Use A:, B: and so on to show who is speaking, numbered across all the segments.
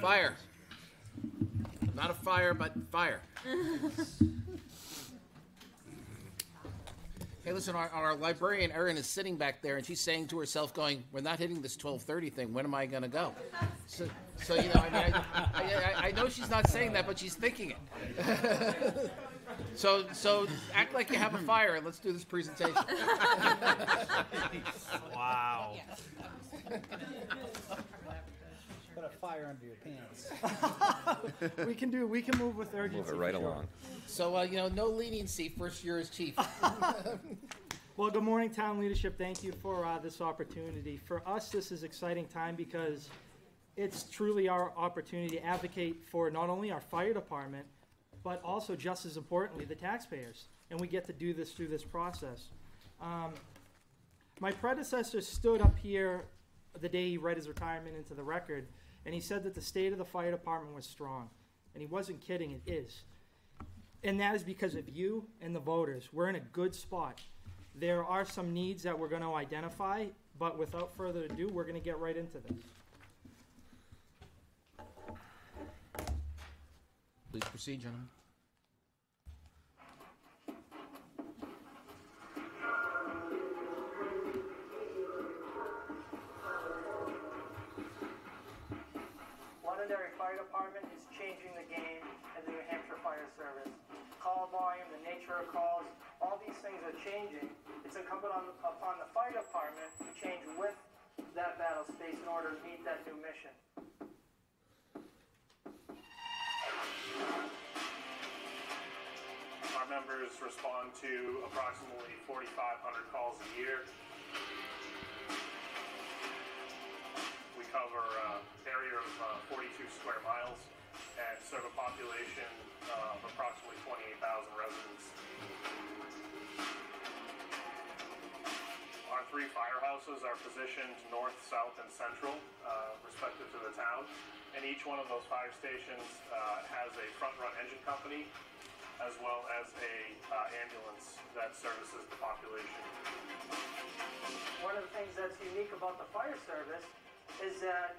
A: Fire. Not a fire, but fire. Hey, listen, our librarian, Erin, is sitting back there, and she's saying to herself, going, we're not hitting this 12:30 thing. When am I going to go? So, you know, I mean, I know she's not saying that, but she's thinking it. So act like you have a fire, and let's do this presentation.
B: Wow.
C: Put a fire under your pants.
B: We can move with urgency.
D: Move it right along.
A: So, you know, no leniency, first year as chief.
B: Well, good morning, town leadership. Thank you for this opportunity. For us, this is exciting time because it's truly our opportunity to advocate for not only our fire department, but also, just as importantly, the taxpayers. And we get to do this through this process. My predecessor stood up here the day he read his retirement into the record, and he said that the state of the fire department was strong. And he wasn't kidding, it is. And that is because of you and the voters. We're in a good spot. There are some needs that we're going to identify, but without further ado, we're going to get right into this.
A: Please proceed, gentlemen.
E: Londonderry Fire Department is changing the game in the New Hampshire Fire Service. Call volume, the nature of calls, all these things are changing. It's incumbent upon the fire department to change with that battle space in order to meet that new mission.
F: Our members respond to approximately 4,500 calls a year. We cover an area of 42 square miles and serve a population of approximately 28,000 residents. Our three firehouses are positioned north, south, and central, respective to the town. And each one of those fire stations has a front-run engine company, as well as a ambulance that services the population.
E: One of the things that's unique about the fire service is that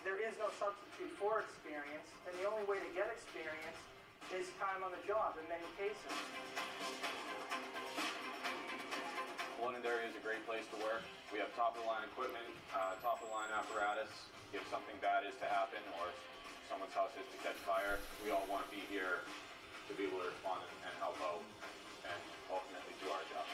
E: there is no substitute for experience, and the only way to get experience is time on the job in many cases.
G: Londonderry is a great place to work. We have top-of-the-line equipment, top-of-the-line apparatus. If something bad is to happen or someone's house is to catch fire, we all want to be here to be able to respond and help out and ultimately do our job.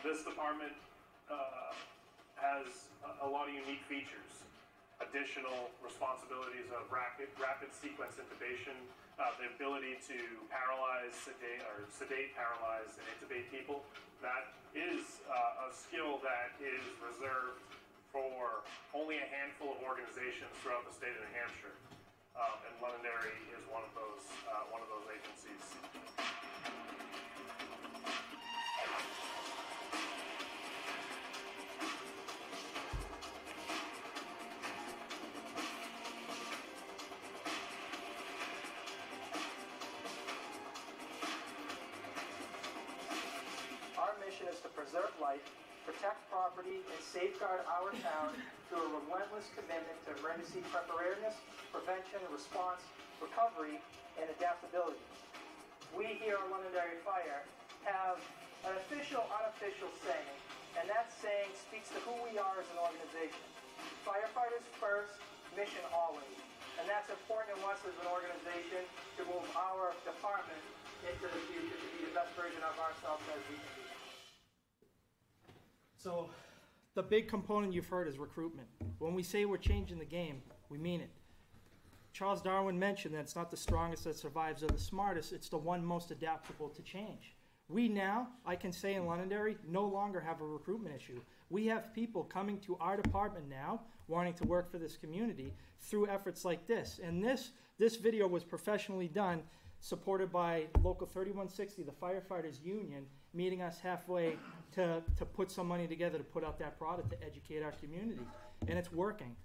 F: This department has a lot of unique features. Additional responsibilities of rapid sequence intubation, the ability to paralyze, sedate, paralyze, and intubate people. That is a skill that is reserved for only a handful of organizations throughout the state of New Hampshire, and Londonderry is one of those agencies.
E: Is to preserve life, protect property, and safeguard our town through a relentless commitment to emergency preparedness, prevention, response, recovery, and adaptability. We here at Londonderry Fire have an official, unofficial saying, and that saying speaks to who we are as an organization. Firefighters first, mission always. And that's important to us as an organization to move our department into the future to be the best version of ourselves as we can be.
B: So the big component you've heard is recruitment. When we say we're changing the game, we mean it. Charles Darwin mentioned that it's not the strongest that survives or the smartest, it's the one most adaptable to change. We now, I can say in Londonderry, no longer have a recruitment issue. We have people coming to our department now wanting to work for this community through efforts like this. And this video was professionally done, supported by Local 3160, the firefighters union, meeting us halfway to put some money together to put out that product to educate our community. And it's working.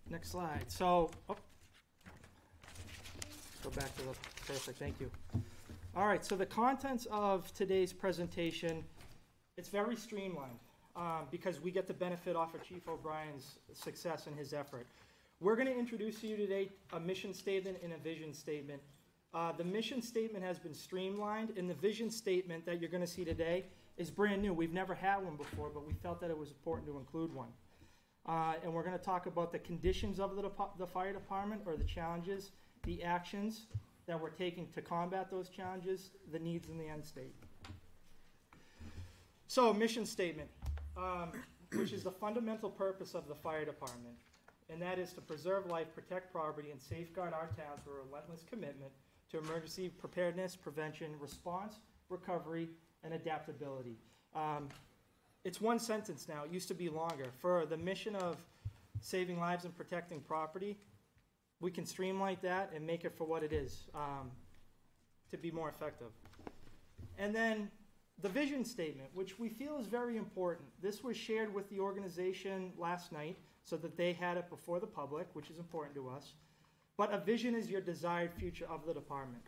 B: Next slide. So, go back to the, perfect, thank you. All right, so the contents of today's presentation, it's very streamlined because we get the benefit off of Chief O'Brien's success and his effort. We're going to introduce to you today a mission statement and a vision statement. The mission statement has been streamlined, and the vision statement that you're going to see today is brand new. We've never had one before, but we felt that it was important to include one. And we're going to talk about the conditions of the fire department, or the challenges, the actions that we're taking to combat those challenges, the needs, and the end state. So, mission statement, which is the fundamental purpose of the fire department, and that is to preserve life, protect property, and safeguard our town through a relentless commitment to emergency preparedness, prevention, response, recovery, and adaptability. It's one sentence now. It used to be longer. For the mission of saving lives and protecting property, we can streamline that and make it for what it is, to be more effective. And then the vision statement, which we feel is very important. This was shared with the organization last night so that they had it before the public, which is important to us. But a vision is your desired future of the department.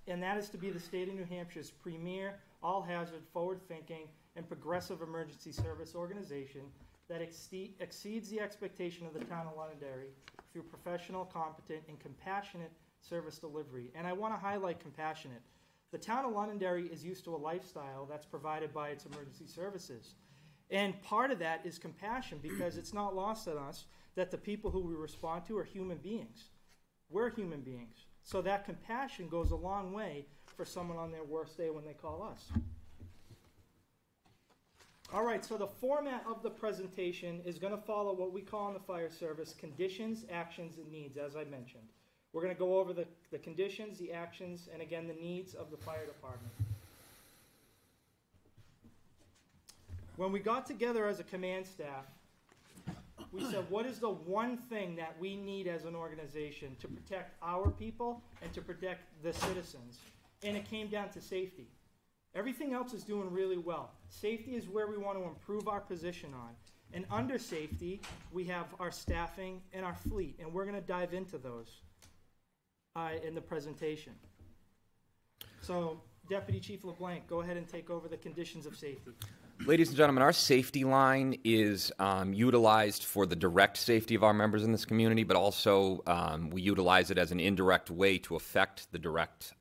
B: And that is to be the state of New Hampshire's premier, all-hazard, forward-thinking, and progressive emergency service organization that exceeds the expectation of the town of Londonderry through professional, competent, and compassionate service delivery. And I want to highlight compassionate. The town of Londonderry is used to a lifestyle that's provided by its emergency services. And part of that is compassion, because it's not lost on us that the people who we respond to are human beings. We're human beings. So that compassion goes a long way for someone on their worst day when they call us. All right, so the format of the presentation is going to follow what we call in the fire service conditions, actions, and needs, as I mentioned. We're going to go over the conditions, the actions, and again, the needs of the fire department. When we got together as a command staff, we said, what is the one thing that we need as an organization to protect our people and to protect the citizens? And it came down to safety. Everything else is doing really well. Safety is where we want to improve our position on. And under safety, we have our staffing and our fleet, and we're going to dive into those in the presentation. So, Deputy Chief LeBlanc, go ahead and take over the conditions of safety.
D: Ladies and gentlemen, our safety line is utilized for the direct safety of our members in this community, but also we utilize it as an indirect way to affect the direct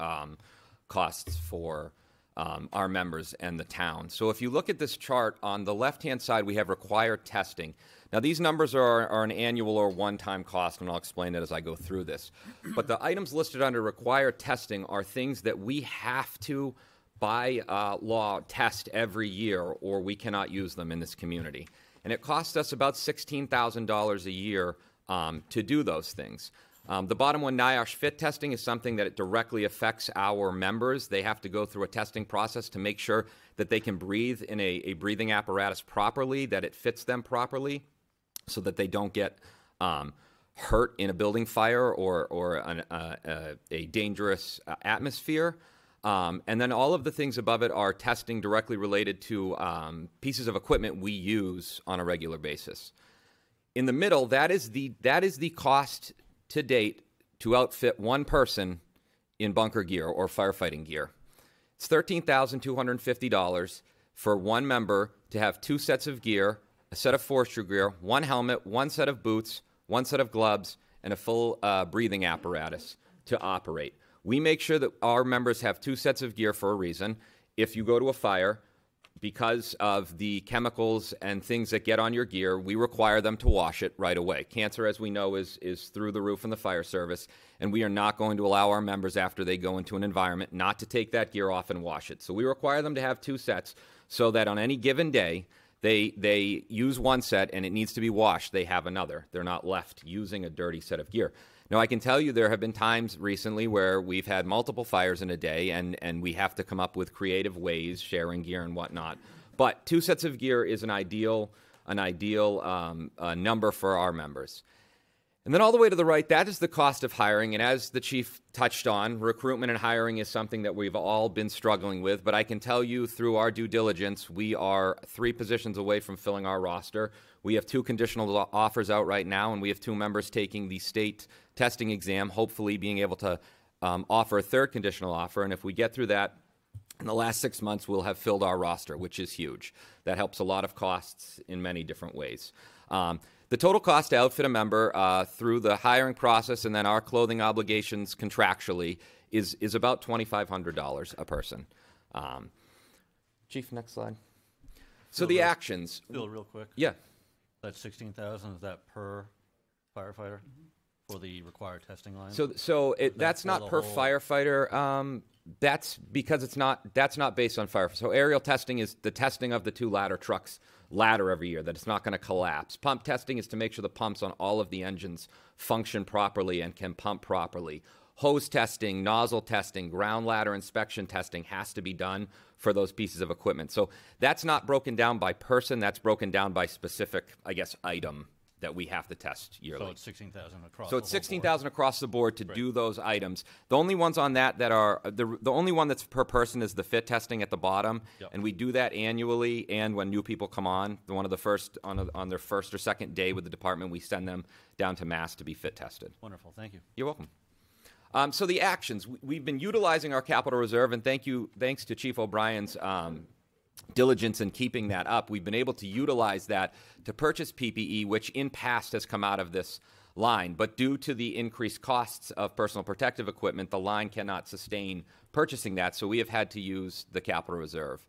D: costs for our members and the town. So if you look at this chart, on the left-hand side, we have required testing. Now, these numbers are an annual or one-time cost, and I'll explain it as I go through this. But the items listed under required testing are things that we have to, by law, test every year, or we cannot use them in this community. And it costs us about $16,000 a year to do those things. The bottom one, NIOSH fit testing, is something that it directly affects our members. They have to go through a testing process to make sure that they can breathe in a breathing apparatus properly, that it fits them properly, so that they don't get hurt in a building fire or a dangerous atmosphere. And then all of the things above it are testing directly related to pieces of equipment we use on a regular basis. In the middle, that is the cost to date to outfit one person in bunker gear or firefighting gear. It's $13,250 for one member to have 2 sets of gear, a set of forestry gear, 1 helmet, 1 set of boots, 1 set of gloves, and a full breathing apparatus to operate. We make sure that our members have 2 sets of gear for a reason. If you go to a fire, because of the chemicals and things that get on your gear, we require them to wash it right away. Cancer, as we know, is through the roof in the fire service, and we are not going to allow our members, after they go into an environment, not to take that gear off and wash it. So we require them to have 2 sets so that on any given day, they use 1 set and it needs to be washed. They have another. They're not left using a dirty set of gear. Now, I can tell you there have been times recently where we've had multiple fires in a day, and we have to come up with creative ways, sharing gear and whatnot. But 2 sets of gear is an ideal number for our members. And then all the way to the right, that is the cost of hiring. And as the chief touched on, recruitment and hiring is something that we've all been struggling with. But I can tell you through our due diligence, we are 3 positions away from filling our roster. We have 2 conditional offers out right now, and we have 2 members taking the state testing exam, hopefully being able to offer a 3rd conditional offer. And if we get through that, in the last 6 months, we'll have filled our roster, which is huge. That helps a lot of costs in many different ways. The total cost to outfit a member through the hiring process and then our clothing obligations contractually is about $2,500 a person. Chief, next slide. So the actions.
H: Bill, real quick.
D: Yeah.
H: That 16,000, is that per firefighter for the required testing line?
D: So that's not per firefighter. That's because that's not based on fire. So aerial testing is the testing of the 2 ladder trucks ladder every year, that it's not going to collapse. Pump testing is to make sure the pumps on all of the engines function properly and can pump properly. Hose testing, nozzle testing, ground ladder inspection testing has to be done for those pieces of equipment. So that's not broken down by person, that's broken down by specific, I guess, item that we have to test yearly.
H: So it's 16,000 across.
D: So it's 16,000 across the board to do those items. The only ones on that are the only one that's per person is the fit testing at the bottom, and we do that annually. And when new people come on, one of the first on their first or second day with the department, we send them down to Mass to be fit tested.
H: Wonderful, thank you.
D: You're welcome. So the actions, we've been utilizing our capital reserve, and thanks to Chief O'Brien's diligence in keeping that up. We've been able to utilize that to purchase PPE, which in past has come out of this line. But due to the increased costs of personal protective equipment, the line cannot sustain purchasing that, so we have had to use the capital reserve.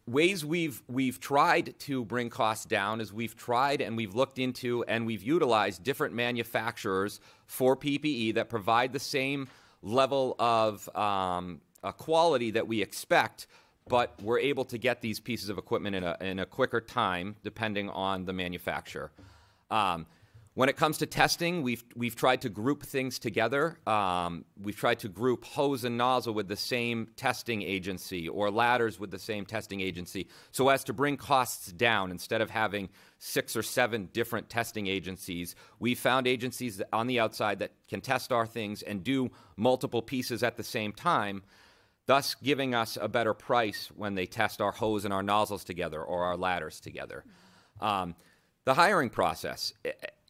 D: Ways we've tried to bring costs down is we've tried and we've looked into and we've utilized different manufacturers for PPE that provide the same level of quality that we expect, but we're able to get these pieces of equipment in a quicker time, depending on the manufacturer. When it comes to testing, we've tried to group things together. We've tried to group hose and nozzle with the same testing agency or ladders with the same testing agency so as to bring costs down. Instead of having 6 or 7 different testing agencies, we found agencies on the outside that can test our things and do multiple pieces at the same time, thus giving us a better price when they test our hose and our nozzles together or our ladders together. The hiring process.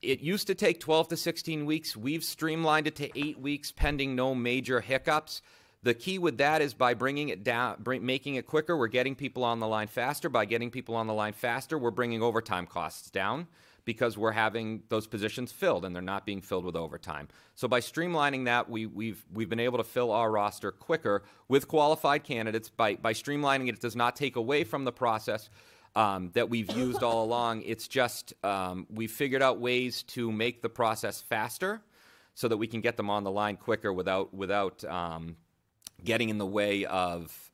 D: It used to take 12 to 16 weeks. We've streamlined it to 8 weeks pending no major hiccups. The key with that is by bringing it down, making it quicker, we're getting people on the line faster. By getting people on the line faster, we're bringing overtime costs down because we're having those positions filled and they're not being filled with overtime. So by streamlining that, we've been able to fill our roster quicker with qualified candidates. By streamlining it, it does not take away from the process that we've used all along. It's just we've figured out ways to make the process faster so that we can get them on the line quicker without getting in the way of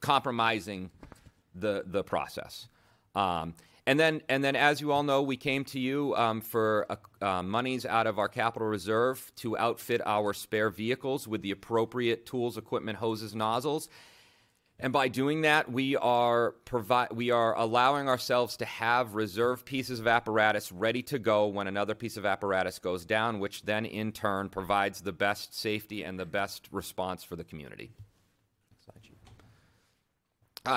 D: compromising the process. And then, as you all know, we came to you for monies out of our capital reserve to outfit our spare vehicles with the appropriate tools, equipment, hoses, nozzles. And by doing that, we are allowing ourselves to have reserve pieces of apparatus ready to go when another piece of apparatus goes down, which then in turn provides the best safety and the best response for the community.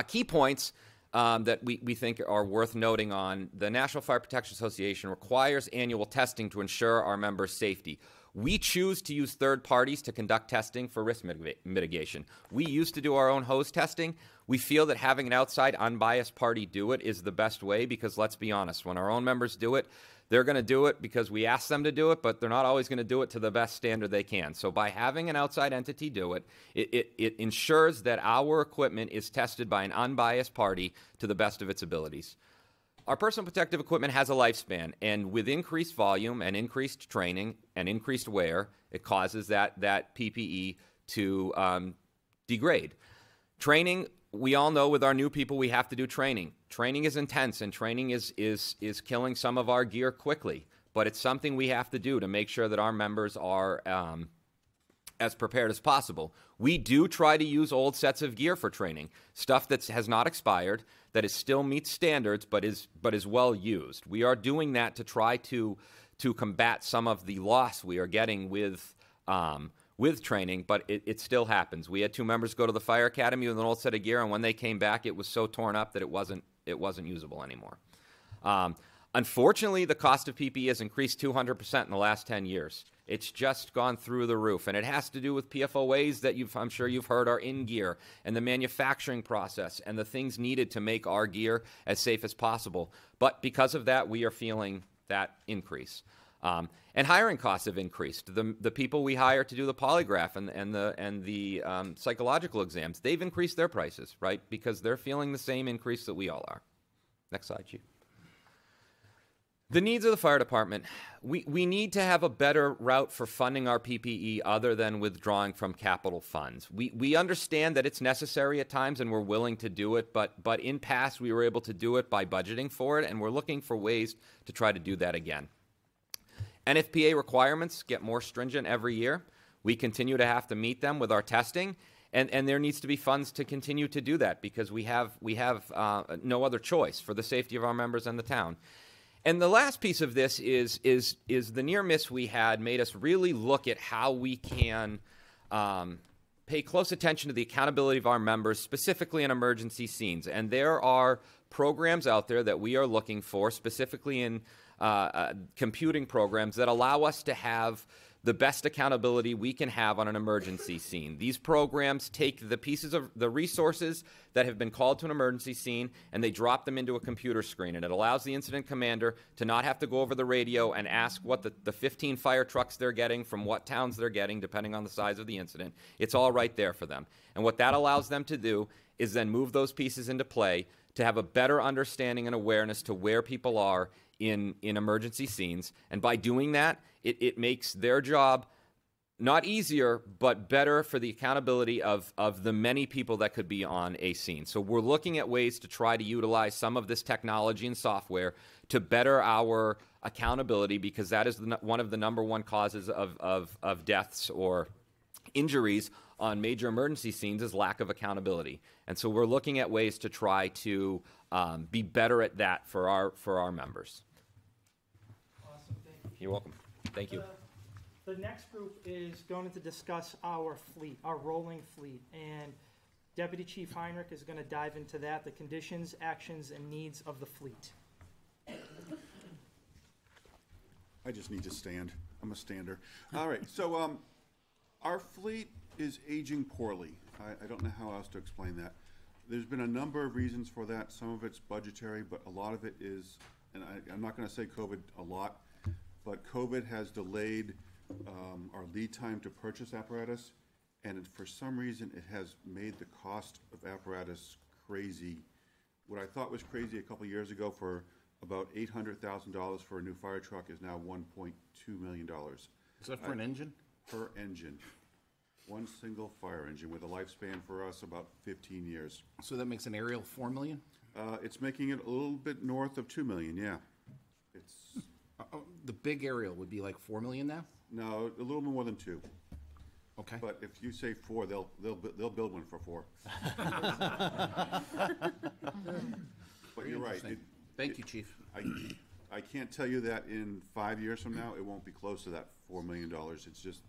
D: Key points that we think are worth noting on: the National Fire Protection Association requires annual testing to ensure our members' safety. We choose to use third parties to conduct testing for risk mitigation. We used to do our own hose testing. We feel that having an outside unbiased party do it is the best way because, let's be honest, when our own members do it, they're going to do it because we ask them to do it, but they're not always going to do it to the best standard they can. So by having an outside entity do it, it ensures that our equipment is tested by an unbiased party to the best of its abilities. Our personal protective equipment has a lifespan, and with increased volume and increased training and increased wear, it causes that PPE to degrade. Training, we all know with our new people we have to do training. Training is intense, and training is killing some of our gear quickly, but it's something we have to do to make sure that our members are as prepared as possible. We do try to use old sets of gear for training, stuff that has not expired, that is still meets standards, but is well used. We are doing that to try to combat some of the loss we are getting with training, but it still happens. We had 2 members go to the fire academy with an old set of gear, and when they came back, it was so torn up that it wasn't usable anymore. Unfortunately, the cost of PPE has increased 200% in the last 10 years. It's just gone through the roof, and it has to do with PFOAs that I'm sure you've heard are in gear, and the manufacturing process, and the things needed to make our gear as safe as possible. But because of that, we are feeling that increase. And hiring costs have increased. The people we hire to do the polygraph and the psychological exams, they've increased their prices, right? Because they're feeling the same increase that we all are. Next slide, Chief. The needs of the fire department. We need to have a better route for funding our PPE other than withdrawing from capital funds. We understand that it's necessary at times and we're willing to do it, but in past we were able to do it by budgeting for it, and we're looking for ways to try to do that again. NFPA requirements get more stringent every year. We continue to have to meet them with our testing, and there needs to be funds to continue to do that because we have no other choice for the safety of our members and the town. And the last piece of this is the near miss we had made us really look at how we can pay close attention to the accountability of our members, specifically in emergency scenes. And there are programs out there that we are looking for, specifically in computing programs that allow us to have the best accountability we can have on an emergency scene. These programs take the pieces of the resources that have been called to an emergency scene and they drop them into a computer screen, and it allows the incident commander to not have to go over the radio and ask what the 15 fire trucks they're getting from what towns they're getting depending on the size of the incident. It's all right there for them. And what that allows them to do is then move those pieces into play to have a better understanding and awareness to where people are in emergency scenes. And by doing that, it makes their job not easier, but better for the accountability of the many people that could be on a scene. So we're looking at ways to try to utilize some of this technology and software to better our accountability, because that is one of the #1 causes of deaths or injuries on major emergency scenes is lack of accountability. And so we're looking at ways to try to be better at that for our members.
B: Awesome, thank you.
D: You're welcome. Thank you.
B: The next group is going to discuss our fleet, our rolling fleet, and Deputy Chief Heinrich is going to dive into that, the conditions, actions, and needs of the fleet.
I: I just need to stand. I'm a stander. All right, so our fleet is aging poorly. I don't know how else to explain that. There's been a number of reasons for that. Some of it's budgetary, but a lot of it is, and I'm not going to say COVID a lot, but COVID has delayed our lead time to purchase apparatus, and for some reason it has made the cost of apparatus crazy. What I thought was crazy a couple years ago for about $800,000 for a new fire truck is now $1.2 million.
A: Is that for an engine?
I: Per engine. One single fire engine with a lifespan for us about 15 years.
A: So that makes an aerial $4 million?
I: It's making it a little bit north of $2 million, yeah. It's
A: The big aerial would be like $4 million now?
I: no, a little more than 2.
A: Okay.
I: But if you say 4, they'll build one for 4. But you're right.
A: Interesting. Thank you, Chief.
I: I can't tell you that in 5 years from now it won't be close to that $4 million. It's just,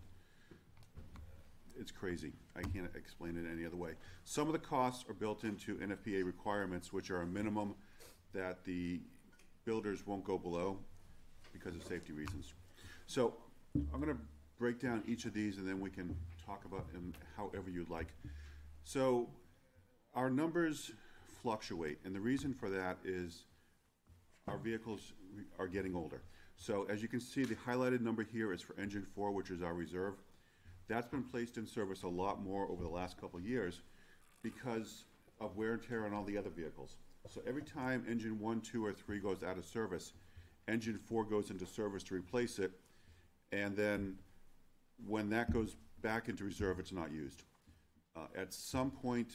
I: it's crazy. I can't explain it any other way. Some of the costs are built into NFPA requirements, which are a minimum that the builders won't go below because of safety reasons. So I'm going to break down each of these and then we can talk about them however you'd like. So our numbers fluctuate, and the reason for that is our vehicles are getting older. So as you can see, the highlighted number here is for engine 4, which is our reserve. That's been placed in service a lot more over the last couple of years because of wear and tear on all the other vehicles. So every time engine 1, 2, or 3 goes out of service, engine 4 goes into service to replace it, and then when that goes back into reserve, it's not used. At some point,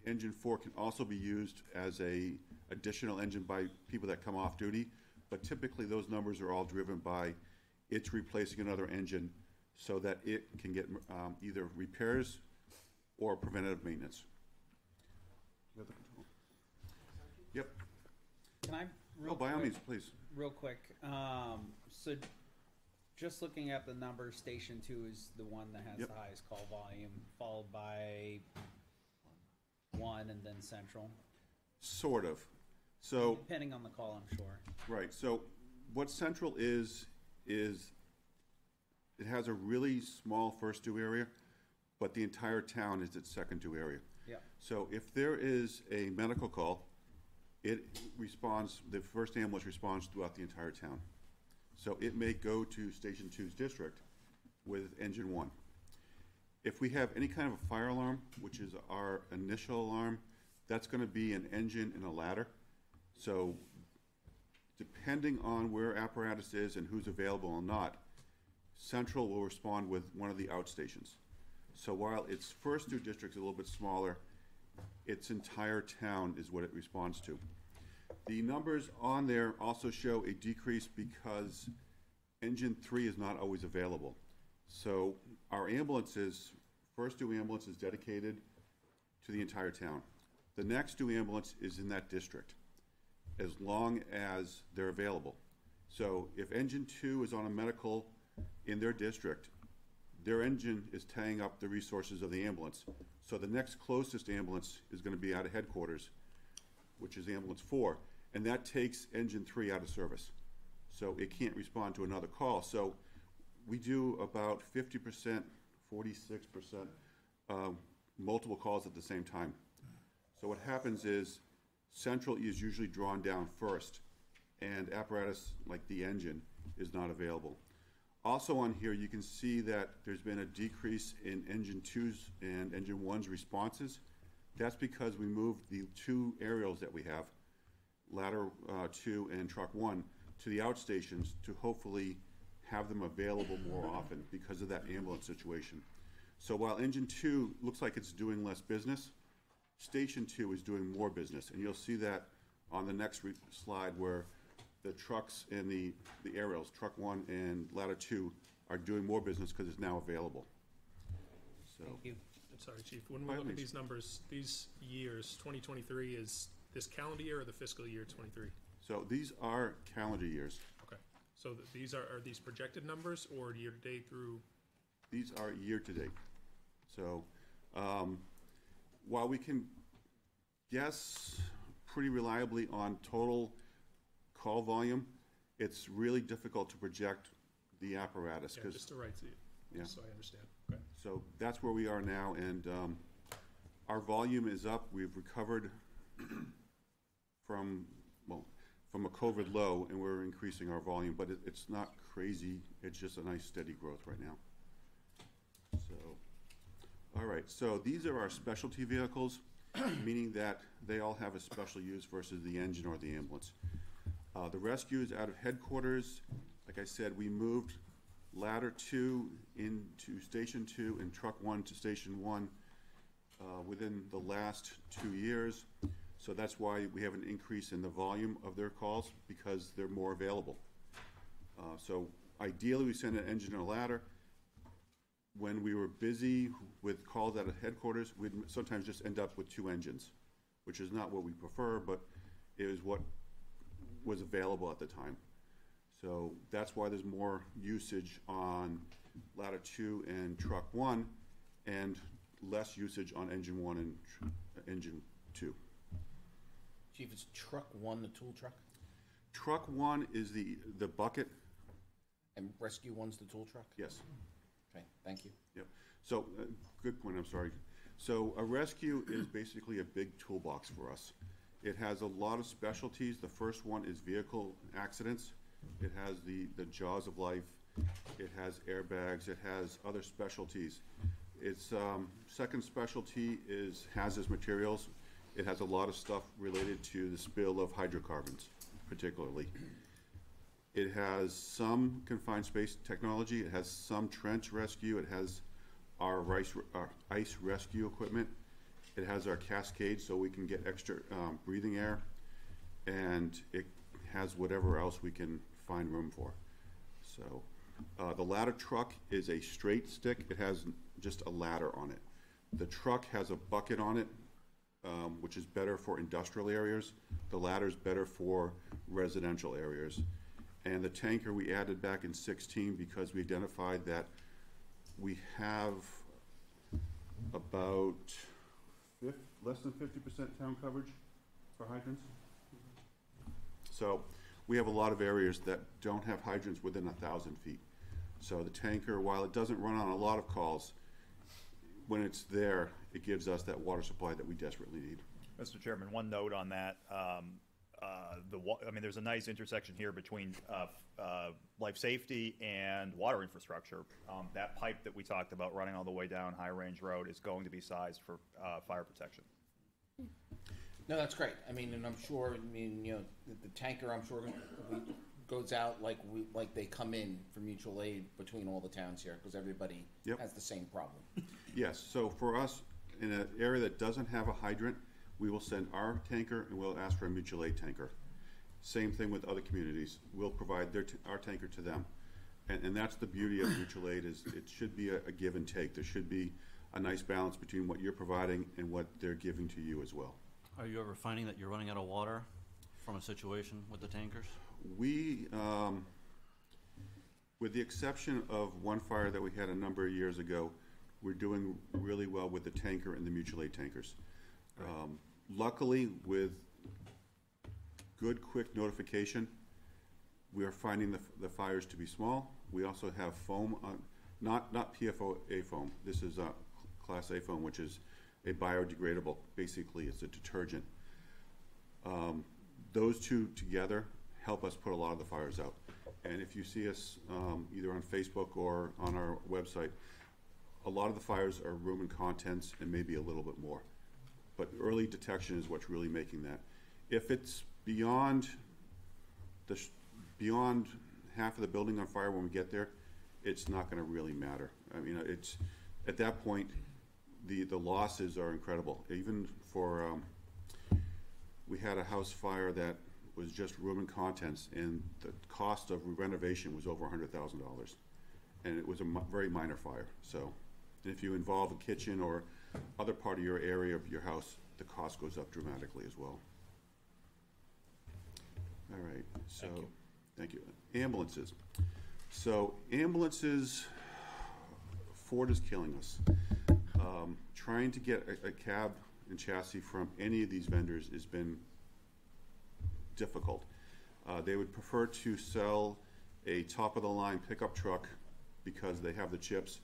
I: engine 4 can also be used as a additional engine by people that come off duty, but typically those numbers are all driven by it's replacing another engine, so that it can get either repairs or preventative maintenance. You have the control. Yep.
C: Can I,
I: Oh, by all means, please.
C: real quick, so just looking at the numbers, Station 2 is the one that has
I: Yep.
C: the highest call volume, followed by 1 and then Central.
I: Sort of. So,
C: Depending on the call, I'm sure.
I: right, so what Central is it has a really small first due area, but the entire town is its second due area.
C: Yeah.
I: So if there is a medical call, it responds, the first ambulance responds throughout the entire town. So it may go to Station 2's district with engine 1. If we have any kind of a fire alarm, which is our initial alarm, that's gonna be an engine and a ladder. So depending on where apparatus is and who's available or not, Central will respond with one of the outstations. So while its first due district is a little bit smaller, its entire town is what it responds to. The numbers on there also show a decrease because engine 3 is not always available. So our ambulances, first due ambulance is dedicated to the entire town. The next due ambulance is in that district, as long as they're available. So if engine 2 is on a medical in their district, their engine is tying up the resources of the ambulance. So the next closest ambulance is gonna be out of headquarters, which is ambulance 4, and that takes engine 3 out of service. So it can't respond to another call. So we do about 50%, 46%, multiple calls at the same time. So what happens is Central is usually drawn down first, and apparatus like the engine is not available. Also on here, you can see that there's been a decrease in engine 2's and engine 1's responses. That's because we moved the 2 aerials that we have, ladder 2 and truck 1, to the outstations to hopefully have them available more often because of that ambulance situation. So while engine 2 looks like it's doing less business, Station 2 is doing more business. And you'll see that on the next slide where the trucks and the aerials, truck 1 and ladder 2, are doing more business because it's now available. So,
C: Thank you.
J: I'm sorry, Chief, when
I: By
J: we
I: all
J: look at
I: means.
J: these numbers, these years, 2023 is this calendar year or the fiscal year 23?
I: so these are calendar years.
J: Okay, so these are these projected numbers or year-to-date through?
I: These are year-to-date. So, while we can guess pretty reliably on total call volume, it's really difficult to project the apparatus.
J: Yeah,
I: 'Cause-
J: just to write to you,
I: Yeah.
J: so I understand. Okay.
I: So that's where we are now, and our volume is up. We've recovered from a COVID low, and we're increasing our volume, but it's not crazy. It's just a nice steady growth right now. So, all right, so these are our specialty vehicles, meaning that they all have a special use versus the engine or the ambulance. The rescue is out of headquarters. Like I said, we moved ladder 2 into Station 2 and truck 1 to Station 1 within the last 2 years. So that's why we have an increase in the volume of their calls, because they're more available. So ideally, we send an engine and a ladder. When we were busy with calls out of headquarters, we'd sometimes just end up with 2 engines, which is not what we prefer, but it is what was available at the time. So that's why there's more usage on ladder 2 and truck 1, and less usage on engine 1 and engine 2.
A: Chief, is truck 1 the tool truck?
I: Truck 1 is the bucket,
A: And rescue 1's the tool truck?
I: yes.
A: Okay, thank you.
I: Yep. So, good point, I'm sorry. So a rescue is basically a big toolbox for us. It has a lot of specialties. The first one is vehicle accidents. It has the jaws of life. It has airbags. It has other specialties. Its second specialty is hazardous materials. It has a lot of stuff related to the spill of hydrocarbons, particularly. It has some confined space technology. It has some trench rescue. It has our ice rescue equipment. It has our cascade so we can get extra breathing air. And it has whatever else we can find room for. So The ladder truck is a straight stick. It has just a ladder on it. The truck has a bucket on it, which is better for industrial areas. The ladder is better for residential areas. And the tanker we added back in 16 because we identified that we have about less than 50% town coverage for hydrants. So we have a lot of areas that don't have hydrants within 1,000 feet. So the tanker, while it doesn't run on a lot of calls, when it's there, it gives us that water supply that we desperately need.
K: Mr. Chairman, one note on that. There's a nice intersection here between life safety and water infrastructure. That pipe that we talked about running all the way down High Range Road is going to be sized for fire protection.
A: No, that's great. I mean, and I'm sure, the tanker, I'm sure goes out like they come in for mutual aid between all the towns here, because everybody has the same problem.
I: Yes, so for us, in an area that doesn't have a hydrant, we will send our tanker and we'll ask for a mutual aid tanker. Same thing with other communities. We'll provide our tanker to them. And that's the beauty of mutual aid, is it should be a give and take. There should be a nice balance between what you're providing and what they're giving to you as well.
H: Are you ever finding that you're running out of water from a situation with the tankers?
I: We, with the exception of one fire that we had a number of years ago, we're doing really well with the tanker and the mutual aid tankers. Luckily, with good, quick notification, we are finding the fires to be small. We also have foam, not PFOA foam. This is Class A foam, which is a biodegradable. Basically, it's a detergent. Those two together help us put a lot of the fires out. And if you see us either on Facebook or on our website, a lot of the fires are room and contents and maybe a little bit more. But early detection is what's really making that. If it's beyond half of the building on fire when we get there, it's not going to really matter. I mean, it's at that point, the losses are incredible. Even for we had a house fire that was just room and contents, and the cost of renovation was over $100,000, and it was a very minor fire. So, if you involve a kitchen or other part of your area of your house, the cost goes up dramatically as well. All right, so, thank you. Ambulances. So, ambulances, Ford is killing us. Trying to get a cab and chassis from any of these vendors has been difficult. They would prefer to sell a top-of-the-line pickup truck because they have the chips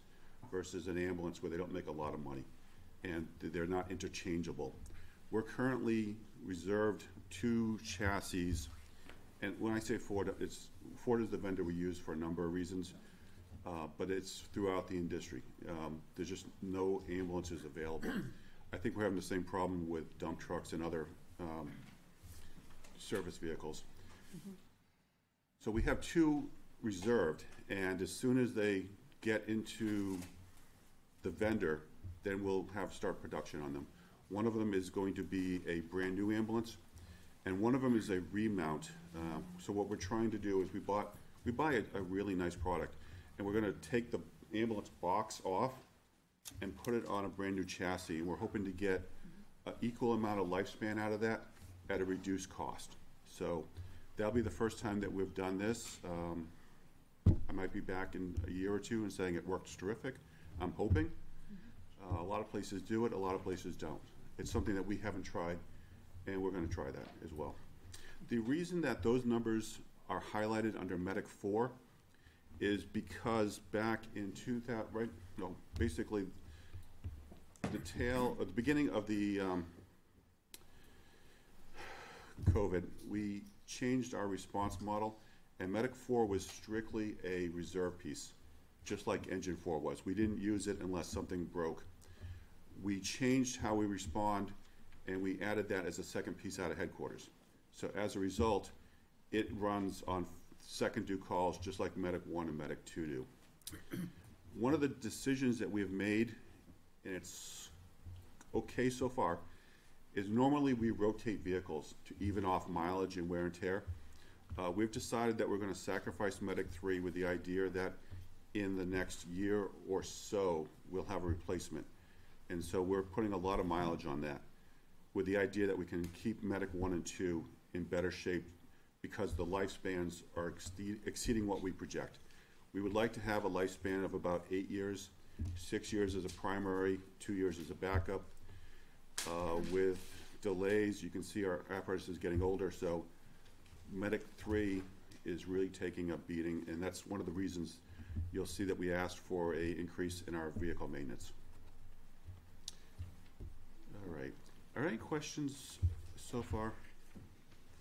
I: versus an ambulance where they don't make a lot of money, and they're not interchangeable. We're currently reserved 2 chassis, and when I say Ford, Ford is the vendor we use for a number of reasons, but it's throughout the industry. There's just no ambulances available. I think we're having the same problem with dump trucks and other service vehicles. So we have 2 reserved, and as soon as they get into the vendor, then we'll start production on them. One of them is going to be a brand new ambulance, and one of them is a remount. So what we're trying to do is we buy a really nice product, and we're going to take the ambulance box off and put it on a brand new chassis, and we're hoping to get an equal amount of lifespan out of that at a reduced cost. So that'll be the first time that we've done this. I might be back in a year or 2 and saying it works terrific. I'm hoping. A lot of places do it, a lot of places don't. It's something that we haven't tried, and we're going to try that as well. The reason that those numbers are highlighted under Medic 4 is because back in 2000, basically the beginning of the COVID, we changed our response model, and Medic 4 was strictly a reserve piece, just like Engine 4 was. We didn't use it unless something broke. We changed how we respond, and we added that as a second piece out of headquarters. So as a result, it runs on second due calls just like Medic 1 and Medic 2 do. One of the decisions that we have made, and it's okay so far, is normally we rotate vehicles to even off mileage and wear and tear. We've decided that we're going to sacrifice Medic 3 with the idea that in the next year or so, we'll have a replacement. And so we're putting a lot of mileage on that, with the idea that we can keep Medic 1 and 2 in better shape because the lifespans are exceeding what we project. We would like to have a lifespan of about 8 years, 6 years as a primary, 2 years as a backup. With delays, you can see our apparatus is getting older, so Medic 3 is really taking a beating, and that's one of the reasons you'll see that we asked for an increase in our vehicle maintenance. All right. Are there any questions so far?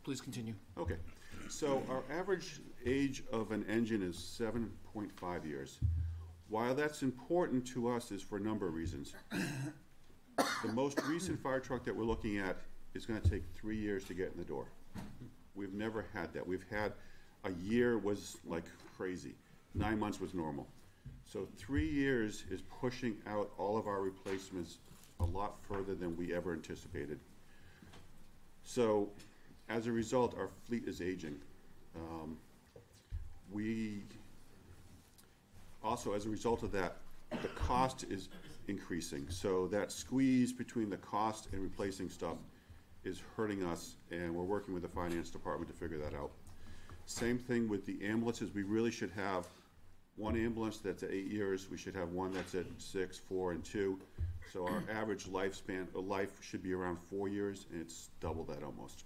A: Please continue.
I: Okay. So our average age of an engine is 7.5 years. While that's important to us is for a number of reasons. The most recent fire truck that we're looking at is going to take 3 years to get in the door. We've never had that. We've had a year was like crazy. 9 months was normal. So 3 years is pushing out all of our replacements a lot further than we ever anticipated. So as a result, our fleet is aging. We also, as a result of that, the cost is increasing. So that squeeze between the cost and replacing stuff is hurting us, and we're working with the finance department to figure that out. Same thing with the ambulances. We really should have one ambulance that's at 8 years. We should have one that's at 6, 4, and 2. So our average lifespan of life should be around 4 years, and it's double that almost.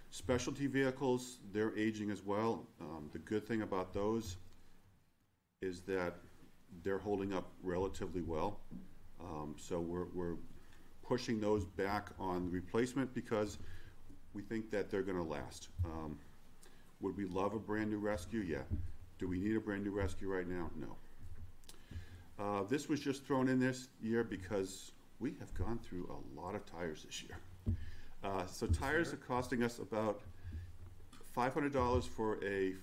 I: Specialty vehicles, they're aging as well. The good thing about those is that they're holding up relatively well. So we're pushing those back on replacement because we think that they're going to last. Would we love a brand new rescue? Yeah. Do we need a brand new rescue right now? No. This was just thrown in this year because we have gone through a lot of tires this year. So tires are costing us about $500 for a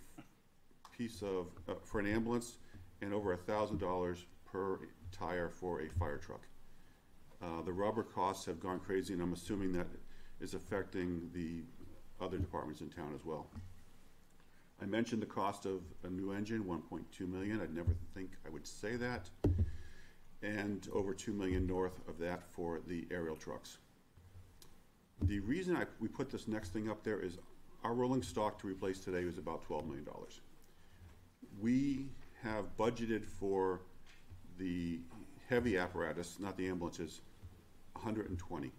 I: piece of, for an ambulance, and over $1,000 per tire for a fire truck. The rubber costs have gone crazy, and I'm assuming that is affecting the other departments in town as well. I mentioned the cost of a new engine, $1.2 million. I'd never think I would say that. And over $2 million north of that for the aerial trucks. The reason we put this next thing up there is our rolling stock to replace today is about $12 million. We have budgeted for the heavy apparatus, not the ambulances, $120,000,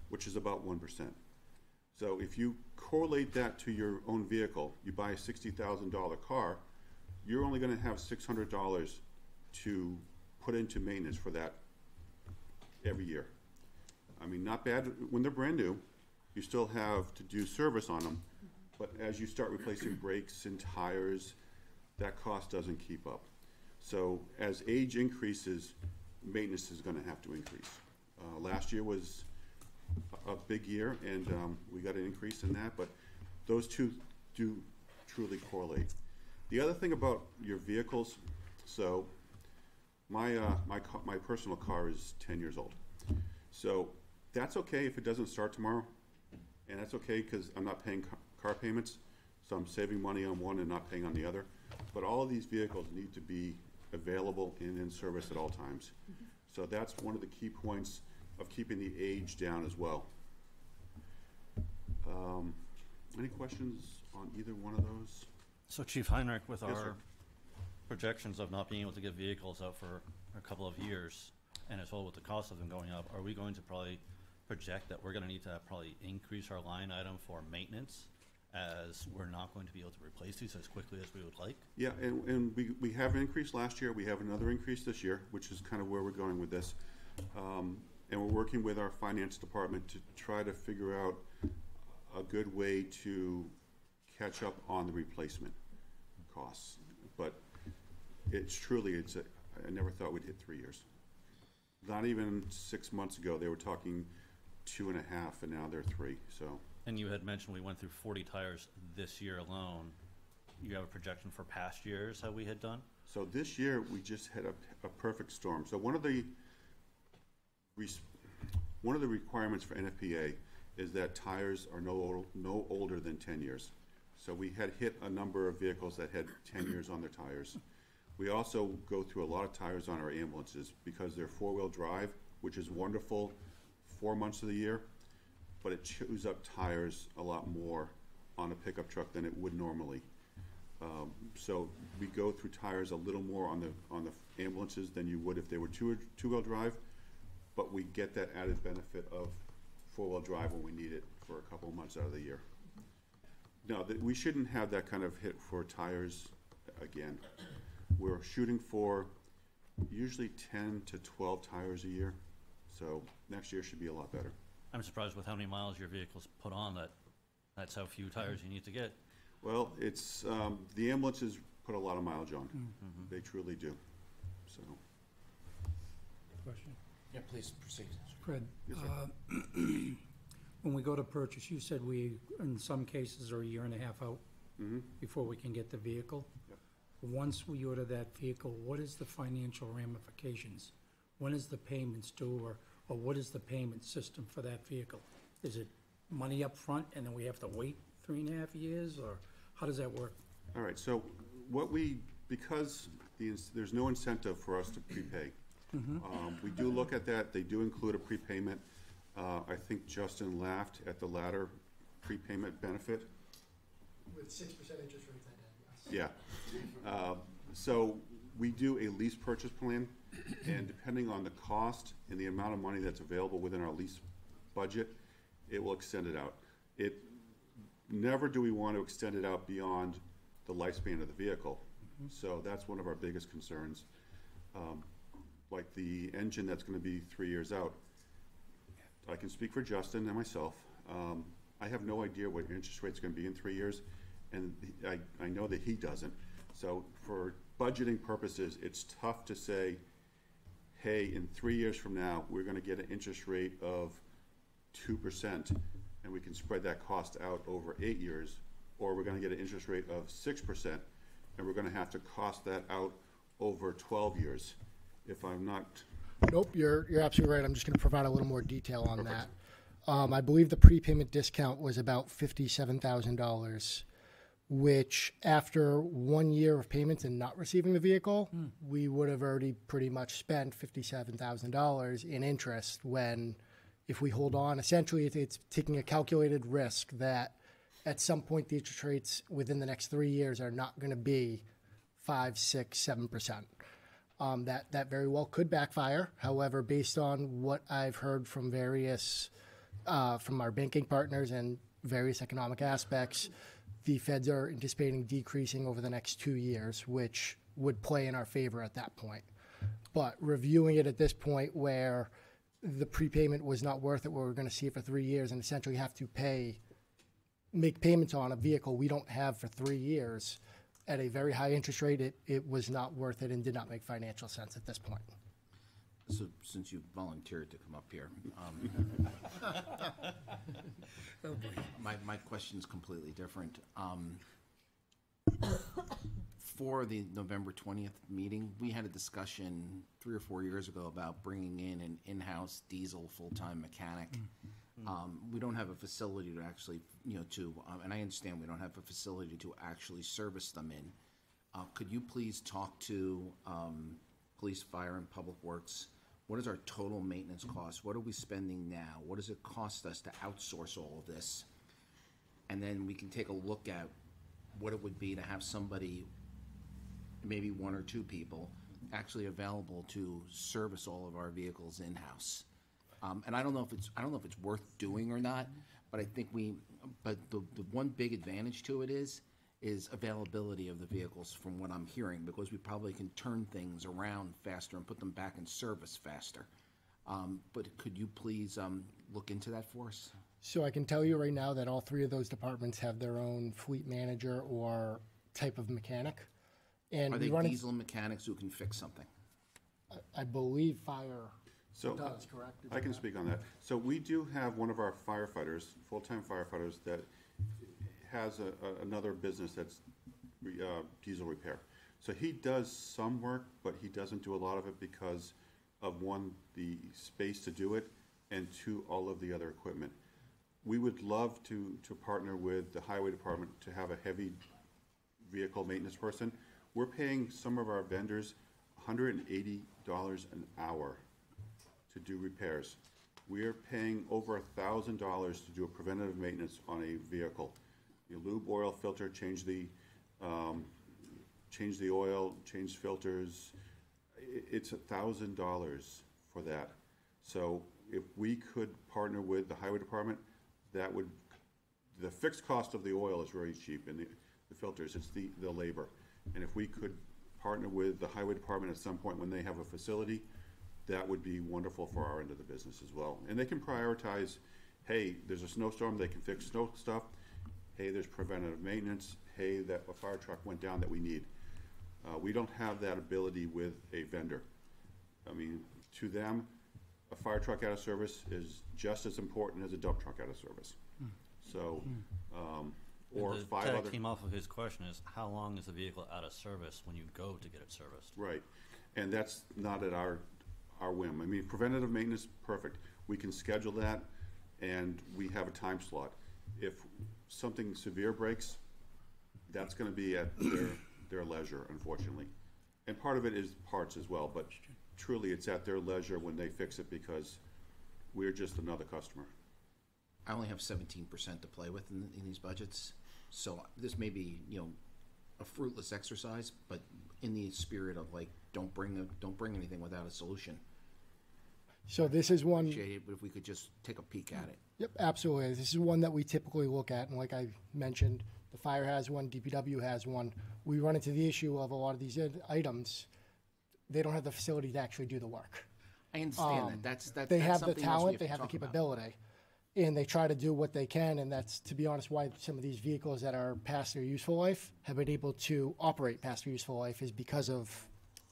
I: which is about 1%. So if you correlate that to your own vehicle, you buy a $60,000 car, you're only going to have $600 to put into maintenance for that every year. I mean, not bad when they're brand new. You still have to do service on them, but as you start replacing brakes and tires, that cost doesn't keep up. So as age increases, maintenance is going to have to increase. Last year was a big year, and we got an increase in that, but those two do truly correlate. The other thing about your vehicles, so my personal car is 10 years old. So that's okay if it doesn't start tomorrow, and that's okay because I'm not paying car payments, so I'm saving money on one and not paying on the other. But all of these vehicles need to be available and in service at all times. So that's one of the key points of keeping the age down as well. Any questions on either one of those?
H: So Chief Heinrich, with
I: Yes,
H: our
I: sir.
H: projections of not being able to get vehicles out for a couple of years, and as well with the cost of them going up, are we going to probably project that we're going to need to probably increase our line item for maintenance, as we're not going to be able to replace these as quickly as we would like?
I: Yeah, and we have an increase last year. We have another increase this year, which is kind of where we're going with this. And we're working with our finance department to try to figure out a good way to catch up on the replacement costs. But it's truly, I never thought we'd hit 3 years. Not even 6 months ago, they were talking 2.5, and now they're 3, so.
H: And you had mentioned we went through 40 tires this year alone. You have a projection for past years, how we had done?
I: So this year, we just had a perfect storm. So one of the requirements for NFPA is that tires are no older than 10 years. So we had hit a number of vehicles that had 10 years on their tires. We also go through a lot of tires on our ambulances because they're four-wheel drive, which is wonderful 4 months of the year, but it chews up tires a lot more on a pickup truck than it would normally. So we go through tires a little more on the ambulances than you would if they were two-wheel drive, but we get that added benefit of four-wheel drive when we need it for a couple of months out of the year. No, we shouldn't have that kind of hit for tires again. We're shooting for usually 10 to 12 tires a year, so next year should be a lot better.
H: I'm surprised with how many miles your vehicles put on that's how few tires you need to get.
I: Well, it's, the ambulances put a lot of mileage on. They truly do, so.
L: Question.
A: Yeah, please proceed.
L: Fred,
I: Yes, sir.
L: when we go to purchase, you said we, in some cases, are a year and a half out before we can get the vehicle.
I: Yep.
L: Once we order that vehicle, what is the financial ramifications? When is the payments due, or what is the payment system for that vehicle? Is it money up front and then we have to wait 3.5 years, or how does that work?
I: All right, so because there's no incentive for us to prepay, we do look at that. They do include a prepayment. I think Justin laughed at the latter prepayment benefit.
M: With 6% interest rates, I did, yes.
I: Yeah. So we do a lease purchase plan, and depending on the cost and the amount of money that's available within our lease budget, it will extend it out. Never do we want to extend it out beyond the lifespan of the vehicle. So that's one of our biggest concerns. Like the engine that's going to be 3 years out, I can speak for Justin and myself. I have no idea what interest rate's going to be in 3 years, and I know that he doesn't. So for budgeting purposes, it's tough to say, hey, in 3 years from now, we're going to get an interest rate of 2%, and we can spread that cost out over 8 years, or we're going to get an interest rate of 6%, and we're going to have to cost that out over 12 years. If I'm not...
M: Nope, you're absolutely right. I'm just going to provide a little more detail on
I: Perfect.
M: that. I believe the prepayment discount was about $57,000, which after 1 year of payments and not receiving the vehicle, we would have already pretty much spent $57,000 in interest when, if we hold on, essentially it's taking a calculated risk that at some point the interest rates within the next 3 years are not going to be 5, 6, 7%. That very well could backfire. However, based on what I've heard from various, from our banking partners and various economic aspects, the feds are anticipating decreasing over the next 2 years, which would play in our favor at that point. But reviewing it at this point where the prepayment was not worth it, where we're going to see it for 3 years and essentially have to make payments on a vehicle we don't have for 3 years at a very high interest rate, it was not worth it and did not make financial sense at this point.
A: So, since you volunteered to come up here, my question is completely different. For the November 20th meeting, we had a discussion 3 or 4 years ago about bringing in an in-house diesel full-time mechanic. We don't have a facility to actually, and I understand we don't have a facility to actually service them in. Could you please talk to police, fire, and public works? What is our total maintenance cost? What are we spending now? What does it cost us to outsource all of this? And then we can take a look at what it would be to have somebody, maybe 1 or 2 people, actually available to service all of our vehicles in-house. And I don't know if it's worth doing or not, but I think the one big advantage to it is availability of the vehicles from what I'm hearing, because we probably can turn things around faster and put them back in service faster. But could you please look into that for us?
M: So I can tell you right now that all 3 of those departments have their own fleet manager or type of mechanic. And
A: are they diesel mechanics who can fix something?
M: I believe fire does, correct?
I: I can speak on that. So we do have one of our firefighters, full-time firefighters, that has another business that's diesel repair. So he does some work, but he doesn't do a lot of it because of 1, the space to do it, and 2, all of the other equipment. we would love to partner with the highway department to have a heavy vehicle maintenance person. We're paying some of our vendors $180 an hour to do repairs. We are paying over $1,000 to do a preventative maintenance on a vehicle. You lube, oil, filter, change the oil, change filters. It's $1,000 for that. So if we could partner with the highway department, that would, the fixed cost of the oil is very cheap, and the filters, it's the labor. And if we could partner with the highway department at some point when they have a facility, that would be wonderful for our end of the business as well. And they can prioritize, hey, there's a snowstorm, they can fix snow stuff. Hey, there's preventative maintenance. Hey, that a fire truck went down that we need. We don't have that ability with a vendor. I mean, to them, a fire truck out of service is just as important as a dump truck out of service. So, or
H: and the
I: five
H: tag
I: other.
H: came off of his question is, how long is the vehicle out of service when you go to get it serviced?
I: Right, and that's not at our whim. I mean, preventative maintenance, perfect. We can schedule that, and we have a time slot. If something severe breaks, that's going to be at their leisure, unfortunately. And part of it is parts as well, but truly it's at their leisure when they fix it because we're just another customer.
A: I only have 17% to play with in these budgets, so this may be, a fruitless exercise, but in the spirit of like, don't bring anything without a solution.
M: So this is one.
A: Appreciate it, but if we could just take a peek at it.
M: Yep, absolutely. This is one that we typically look at, and like I mentioned, the fire has one, DPW has one. We run into the issue of a lot of these items, they don't have the facility to actually do the work.
A: I understand that. That's
M: they have the
A: something else we
M: talent, they have the
A: talk about.
M: capability, and they try to do what they can, and that's, to be honest, why some of these vehicles that are past their useful life have been able to operate past their useful life is because of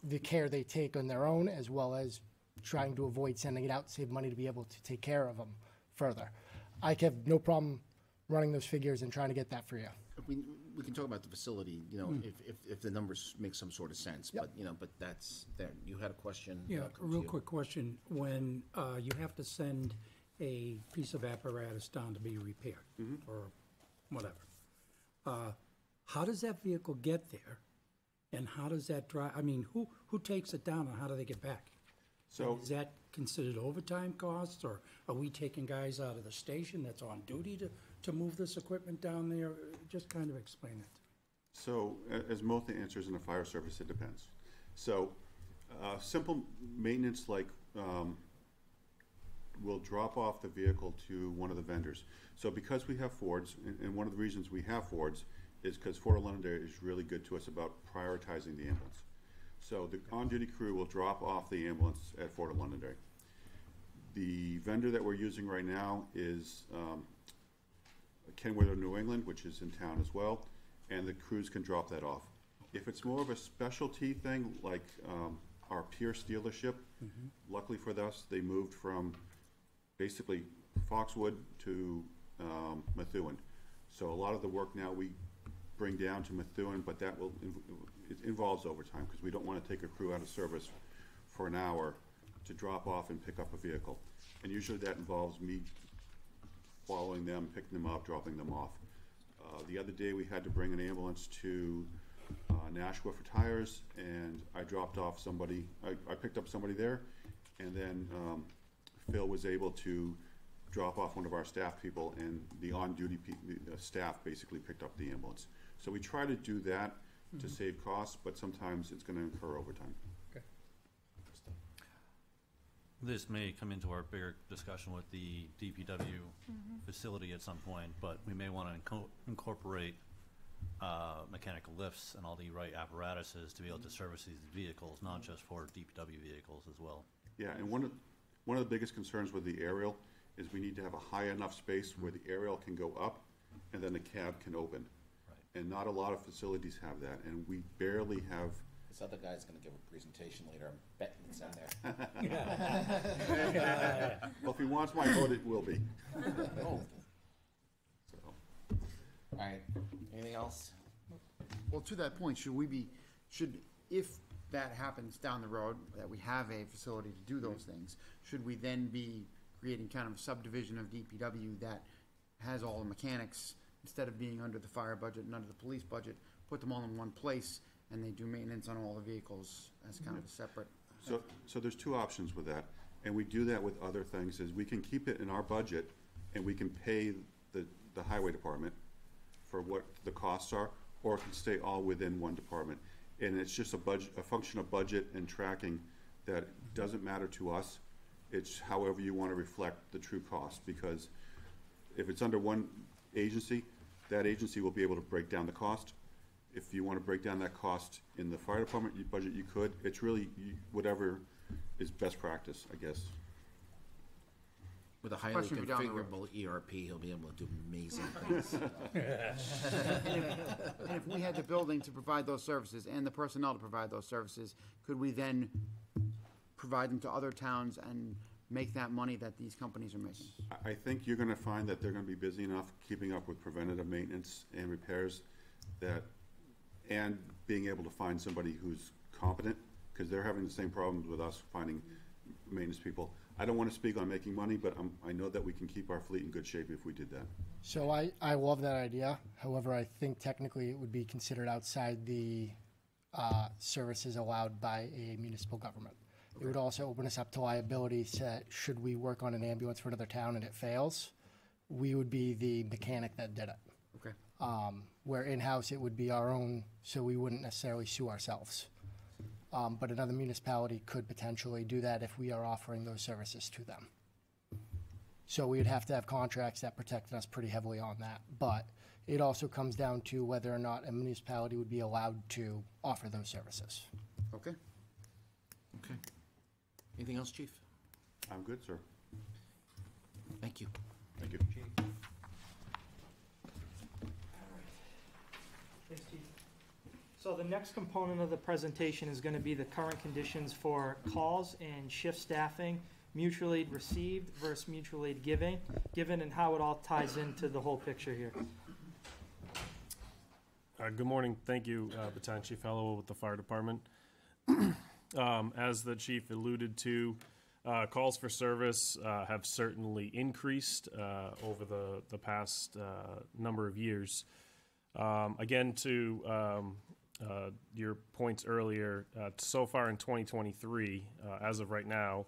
M: the care they take on their own, as well as trying to avoid sending it out, save money to be able to take care of them further. I have no problem running those figures and trying to get that for you.
A: We can talk about the facility, if the numbers make some sort of sense, but that's there. You had a question?
L: Yeah, a real quick question. When you have to send a piece of apparatus down to be repaired or whatever, how does that vehicle get there? And how does that drive? I mean, who takes it down and how do they get back?
I: So
L: is that considered overtime costs, or are we taking guys out of the station that's on duty to move this equipment down there? Just kind of explain it.
I: So, as most answers in a fire service, it depends. So, simple maintenance like we'll drop off the vehicle to one of the vendors. So, because we have Fords, and one of the reasons we have Fords is because Ford of Londonderry is really good to us about prioritizing the ambulance. So, the on-duty crew will drop off the ambulance at Ford of Londonderry. The vendor that we're using right now is Kenworth of New England, which is in town as well, and the crews can drop that off. If it's more of a specialty thing, like our Pierce dealership, luckily for us, they moved from basically Foxwood to Methuen. So a lot of the work now we bring down to Methuen, but that will it involves overtime because we don't want to take a crew out of service for an hour to drop off and pick up a vehicle. And usually that involves me following them, picking them up, dropping them off. The other day we had to bring an ambulance to Nashua for tires, and I dropped off somebody, I picked up somebody there, and then Phil was able to drop off one of our staff people, and the on-duty staff basically picked up the ambulance. So we try to do that to save costs, but sometimes it's going to incur overtime.
L: Okay.
H: This may come into our bigger discussion with the DPW facility at some point, but we may want to incorporate mechanical lifts and all the right apparatuses to be able to service these vehicles, not just for DPW vehicles as well.
I: Yeah, and one of the biggest concerns with the aerial is we need to have a high enough space where the aerial can go up and then the cab can open. Right. And not a lot of facilities have that, and we barely have.
A: This other guy's going to give a presentation later. I'm betting it's in there.
I: Well, if he wants my vote, it will be.
A: Oh. So. All right. Anything else?
N: Well, to that point, if that happens down the road, that we have a facility to do those things, should we then be creating kind of a subdivision of DPW that has all the mechanics, instead of being under the fire budget and under the police budget, put them all in one place, and they do maintenance on all the vehicles as kind of a separate.
I: So there's two options with that, and we do that with other things, is we can keep it in our budget, and we can pay the highway department for what the costs are, or it can stay all within one department. And it's just a function of budget and tracking that doesn't matter to us. It's however you want to reflect the true cost, because if it's under one agency, that agency will be able to break down the cost. If you want to break down that cost in the fire department budget, you could. It's really whatever is best practice, I guess.
A: With a highly
N: Question for down the road.
A: configurable ERP, he'll be able to do amazing things.
N: And if we had the building to provide those services and the personnel to provide those services, could we then provide them to other towns and make that money that these companies are making?
I: I think you're gonna find that they're gonna be busy enough keeping up with preventative maintenance and repairs and being able to find somebody who's competent, because they're having the same problems with us finding maintenance people. I don't want to speak on making money, but I know that we can keep our fleet in good shape if we did that.
M: So I love that idea. However, I think technically it would be considered outside the services allowed by a municipal government. Okay. It would also open us up to liability. So should we work on an ambulance for another town and it fails, we would be the mechanic that did it.
N: Okay.
M: Where in-house it would be our own, so we wouldn't necessarily sue ourselves. But another municipality could potentially do that if we are offering those services to them. So we'd have to have contracts that protect us pretty heavily on that. But it also comes down to whether or not a municipality would be allowed to offer those services.
N: Okay.
A: Okay. Anything else, Chief?
I: I'm good, sir.
A: Thank you.
I: Thank you.
B: Thanks, Chief. So the next component of the presentation is going to be the current conditions for calls and shift staffing, mutual aid received versus mutual aid given, and how it all ties into the whole picture here.
O: Good morning. Thank you, Baton Chief Fellow with the Fire Department. As the Chief alluded to, calls for service have certainly increased over the past number of years. Again, to your points earlier, so far in 2023, as of right now,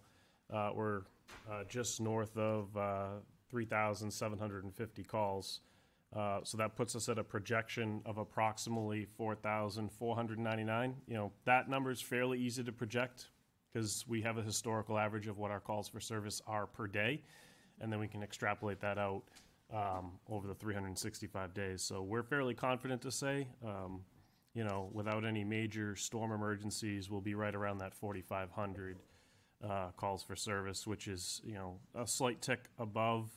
O: we're just north of 3,750 calls. So that puts us at a projection of approximately 4,499. You know, that number is fairly easy to project because we have a historical average of what our calls for service are per day, and then we can extrapolate that out over the 365 days. So we're fairly confident to say, you know, without any major storm emergencies, we'll be right around that 4,500 calls for service, which is, you know, a slight tick above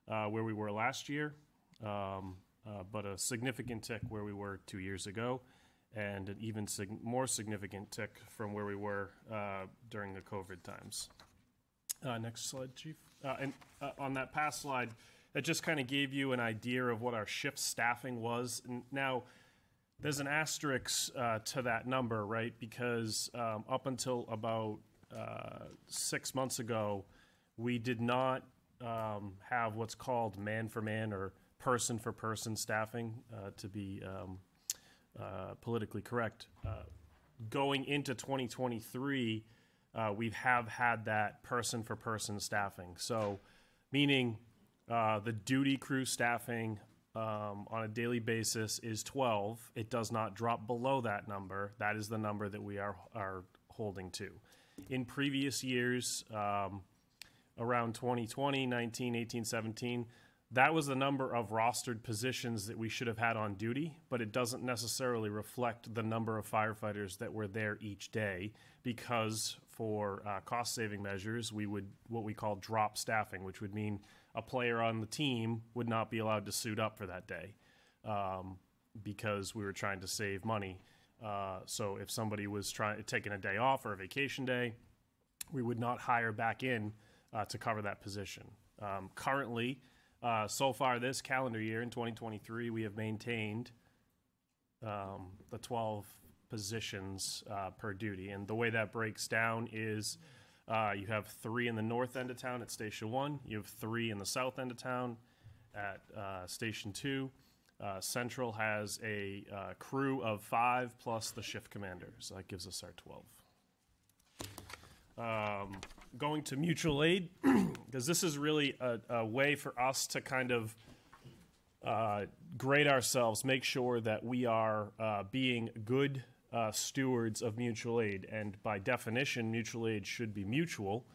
O: where we were last year, but a significant tick where we were 2 years ago, and an even more significant tick from where we were during the COVID times. Next slide, Chief. And on that past slide, that just kind of gave you an idea of what our shift staffing was. And now, there's an asterisk to that number, right? Because up until about 6 months ago, we did not have what's called man-for-man or person-for-person staffing, to be politically correct. Going into 2023, we have had that person-for-person staffing. So, meaning the duty crew staffing on a daily basis is 12. It does not drop below that number. That is the number that we are holding to. In previous years, around 2020, 19, 18, 17, that was the number of rostered positions that we should have had on duty, but it doesn't necessarily reflect the number of firefighters that were there each day, because for cost-saving measures, we would what we call drop staffing, which would mean a player on the team would not be allowed to suit up for that day because we were trying to save money. So if somebody was taking a day off or a vacation day, we would not hire back in to cover that position. Currently, so far this calendar year in 2023, we have maintained the 12 positions per duty. And the way that breaks down is you have 3 in the north end of town at Station 1, you have 3 in the south end of town, at Station 2. Central has a crew of 5 plus the shift commander, so that gives us our 12. Going to mutual aid, because this is really a way for us to kind of grade ourselves, make sure that we are being good stewards of mutual aid. And by definition, mutual aid should be mutual.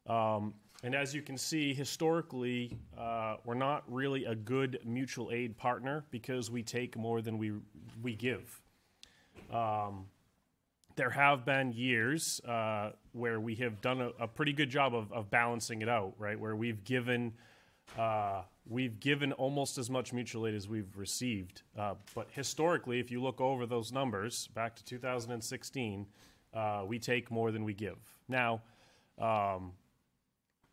O: And as you can see, historically, we're not really a good mutual aid partner because we take more than we give. There have been years where we have done a pretty good job of balancing it out, right? Where we've given almost as much mutual aid as we've received. But historically, if you look over those numbers back to 2016, we take more than we give. Now,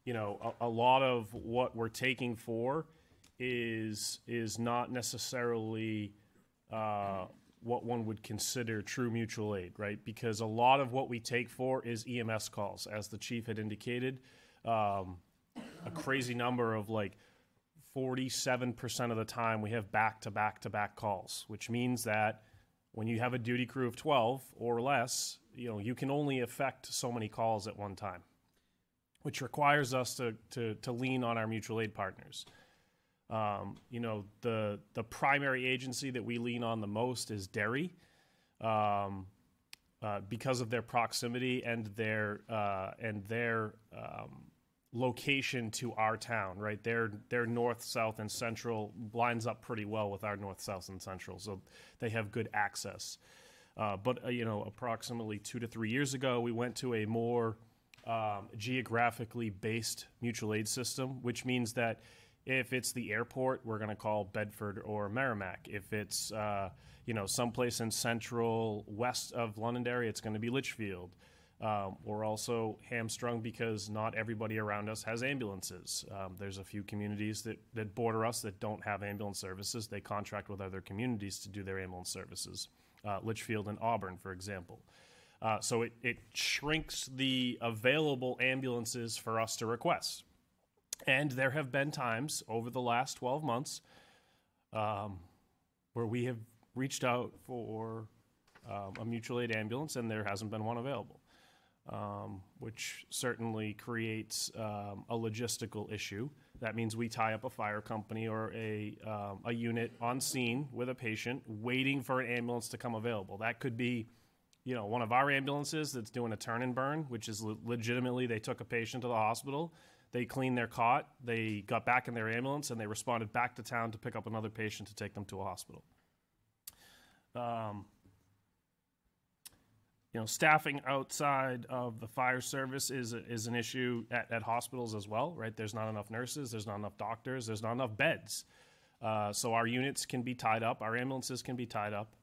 O: you know, a lot of what we're taking for is not necessarily what one would consider true mutual aid, right? Because a lot of what we take for is EMS calls, as the chief had indicated. A crazy number of like 47% of the time we have back-to-back-to-back calls, which means that when you have a duty crew of 12 or less, you know, you can only affect so many calls at one time, which requires us to lean on our mutual aid partners. You know, the primary agency that we lean on the most is Derry, because of their proximity and their location to our town, right? Their north, south, and central lines up pretty well with our north, south, and central, so they have good access. But you know, approximately 2 to 3 years ago, we went to a more geographically based mutual aid system, which means that if it's the airport, we're going to call Bedford or Merrimack. If it's you know, someplace in central west of Londonderry, it's going to be Litchfield. We're also hamstrung because not everybody around us has ambulances. There's a few communities that border us that don't have ambulance services. They contract with other communities to do their ambulance services. Litchfield and Auburn, for example. So it shrinks the available ambulances for us to request. And there have been times over the last 12 months where we have reached out for a mutual aid ambulance and there hasn't been one available, which certainly creates a logistical issue. That means we tie up a fire company or a unit on scene with a patient waiting for an ambulance to come available. That could be, you know, one of our ambulances that's doing a turn and burn, which is legitimately they took a patient to the hospital, they cleaned their cot, they got back in their ambulance, and they responded back to town to pick up another patient to take them to a hospital. You know, staffing outside of the fire service is an issue at hospitals as well, right? There's not enough nurses, there's not enough doctors, there's not enough beds. So our units can be tied up, our ambulances can be tied up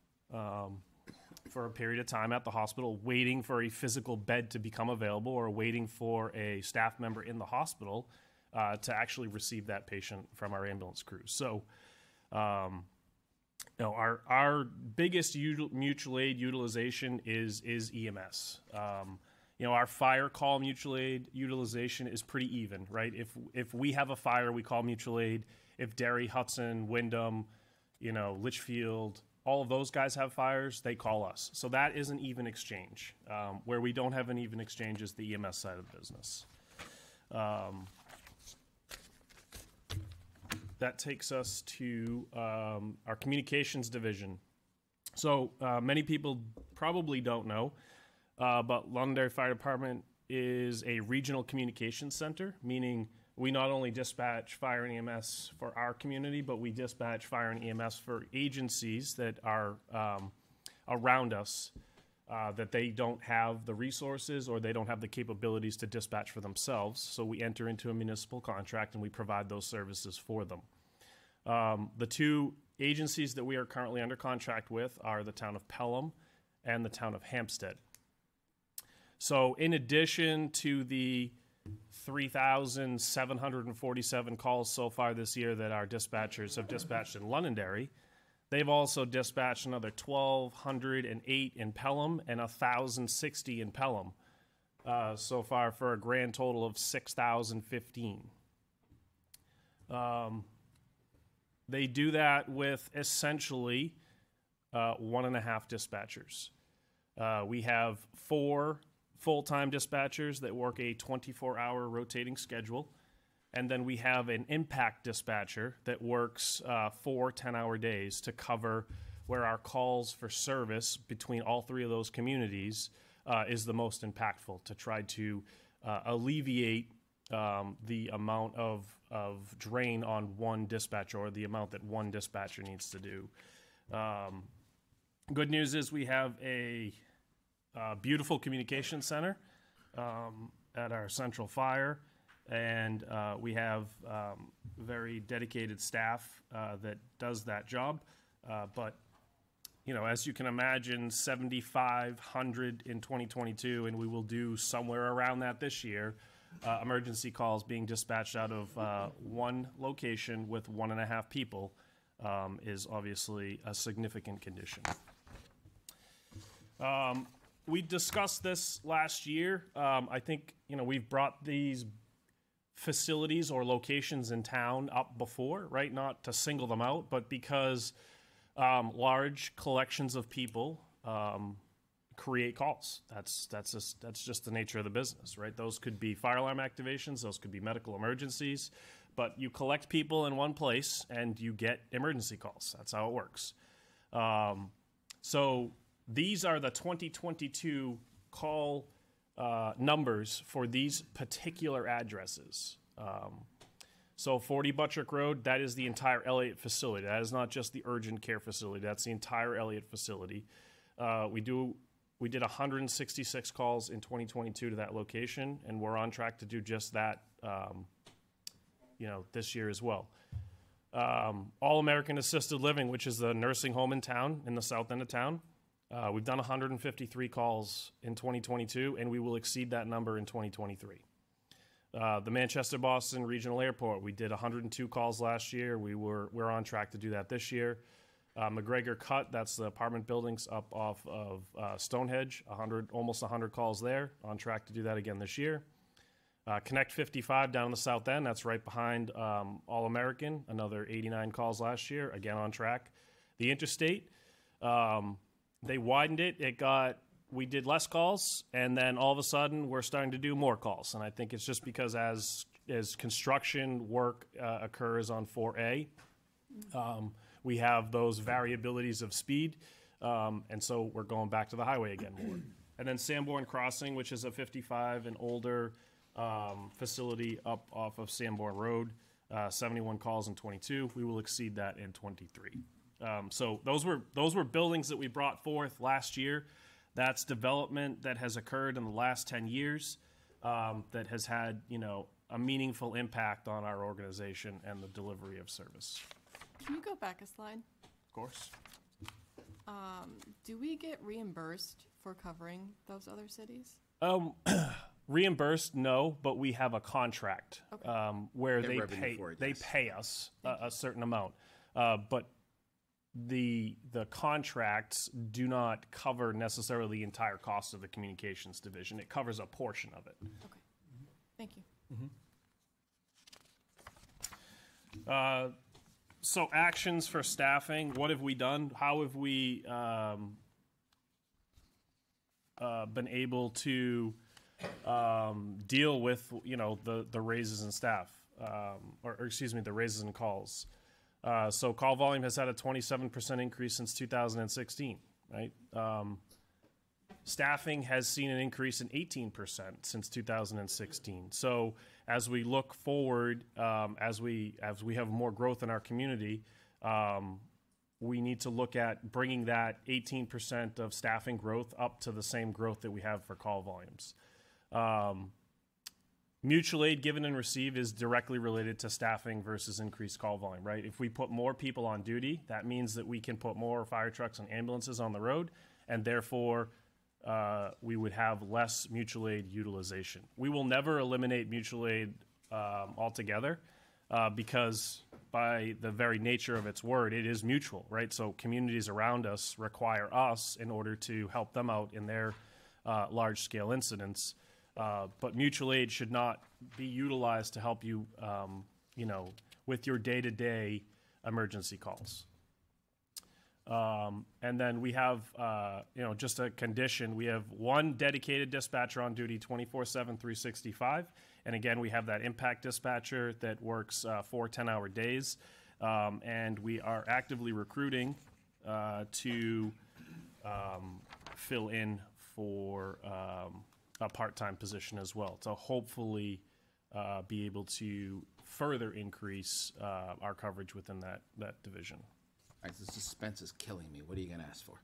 O: for a period of time at the hospital, waiting for a physical bed to become available or waiting for a staff member in the hospital to actually receive that patient from our ambulance crews. So, you know, our biggest mutual aid utilization is EMS. You know, our fire call mutual aid utilization is pretty even, right? If we have a fire, we call mutual aid. If Derry, Hudson, Wyndham, you know, Litchfield, all of those guys have fires, they call us. So that is an even exchange. Where we don't have an even exchange is the EMS side of the business. That takes us to our communications division. So many people probably don't know, but Londonderry Fire Department is a regional communications center, meaning we not only dispatch fire and EMS for our community, but we dispatch fire and EMS for agencies that are around us that they don't have the resources or they don't have the capabilities to dispatch for themselves. So we enter into a municipal contract and we provide those services for them. The two agencies that we are currently under contract with are the town of Pelham and the town of Hampstead. So in addition to the 3,747 calls so far this year that our dispatchers have dispatched in Londonderry, they've also dispatched another 1,208 in Pelham and 1,060 in Pelham so far, for a grand total of 6,015. They do that with essentially 1.5 dispatchers. We have 4 full-time dispatchers that work a 24-hour rotating schedule. And then we have an impact dispatcher that works 4 10-hour days to cover where our calls for service between all 3 of those communities is the most impactful, to try to alleviate the amount of drain on one dispatcher, or the amount that one dispatcher needs to do. Good news is we have a beautiful communication center at our central fire, and we have very dedicated staff that does that job. But, you know, as you can imagine, 7,500 in 2022, and we will do somewhere around that this year, emergency calls being dispatched out of one location with 1.5 people is obviously a significant condition. We discussed this last year. I think, you know, we've brought these facilities or locations in town up before, right? Not to single them out, but because large collections of people create calls. That's just the nature of the business, right? Those could be fire alarm activations, those could be medical emergencies, but you collect people in one place and you get emergency calls. That's how it works. So these are the 2022 call numbers for these particular addresses. So 40 Buttrick Road, that is the entire Elliott facility. That is not just the urgent care facility. That's the entire Elliott facility. We did 166 calls in 2022 to that location, and we're on track to do just that, you know, this year as well. All American Assisted Living, which is the nursing home in town, in the south end of town, we've done 153 calls in 2022, and we will exceed that number in 2023. The Manchester-Boston Regional Airport, we did 102 calls last year. We're on track to do that this year. McGregor Cut, that's the apartment buildings up off of Stonehenge, almost 100 calls there. On track to do that again this year. Connect 55 down in the south end, that's right behind All American, another 89 calls last year, again on track. The Interstate, they widened it. We did less calls, and then all of a sudden we're starting to do more calls. And I think it's just because as construction work occurs on 4A, we have those variabilities of speed, and so we're going back to the highway again more. And then Sanborn Crossing, which is a 55 and older facility up off of Sanborn Road, 71 calls in 22. We will exceed that in 23. So those were buildings that we brought forth last year. That's development that has occurred in the last 10 years that has had, you know, a meaningful impact on our organization and the delivery of service.
P: Can you go back a slide?
O: Of course.
P: Do we get reimbursed for covering those other cities?
O: Reimbursed, no, but we have a contract where
N: Get
O: they
N: revenue for it, yes.
O: pay us a certain amount, but the contracts do not cover necessarily the entire cost of the communications division. It covers a portion of it.
P: Okay. Thank you.
O: So actions for staffing, what have we done? How have we been able to deal with, you know, the raises in staff, or excuse me, the raises in calls? So call volume has had a 27% increase since 2016, right? Staffing has seen an increase in 18% since 2016. So as we look forward, as we have more growth in our community, we need to look at bringing that 18% of staffing growth up to the same growth that we have for call volumes. Mutual aid given and received is directly related to staffing versus increased call volume, right? If we put more people on duty, that means that we can put more fire trucks and ambulances on the road, and therefore we would have less mutual aid utilization. We will never eliminate mutual aid altogether because by the very nature of its word, it is mutual, right? So communities around us require us in order to help them out in their large-scale incidents. But mutual aid should not be utilized to help you, you know, with your day-to-day emergency calls. And then we have, just a condition. We have one dedicated dispatcher on duty 24/7, 365. And again, we have that impact dispatcher that works 4 10-hour days. And we are actively recruiting to fill in for a part-time position as well, to hopefully be able to further increase our coverage within that division.
A: All right, the suspense is killing me. What are you going to ask for?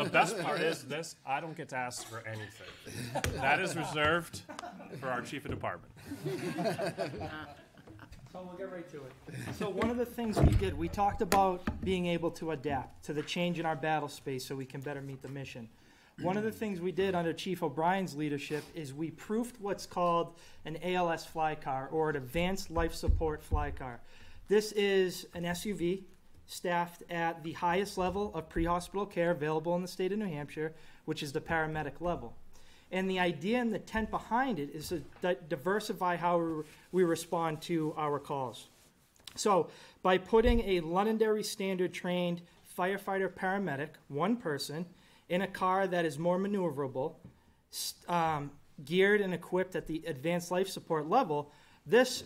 O: The best part is this, I don't get to ask for anything. That is reserved for our chief of department.
B: So we'll get right to it. So one of the things we did, we talked about being able to adapt to the change in our battle space so we can better meet the mission. One of the things we did under Chief O'Brien's leadership is we proofed what's called an ALS fly car, or an Advanced Life Support Fly Car. This is an SUV staffed at the highest level of pre-hospital care available in the state of New Hampshire, which is the paramedic level. And the idea and the intent behind it is to diversify how we respond to our calls. So by putting a Londonderry standard trained firefighter paramedic, one person, in a car that is more maneuverable, geared and equipped at the advanced life support level, this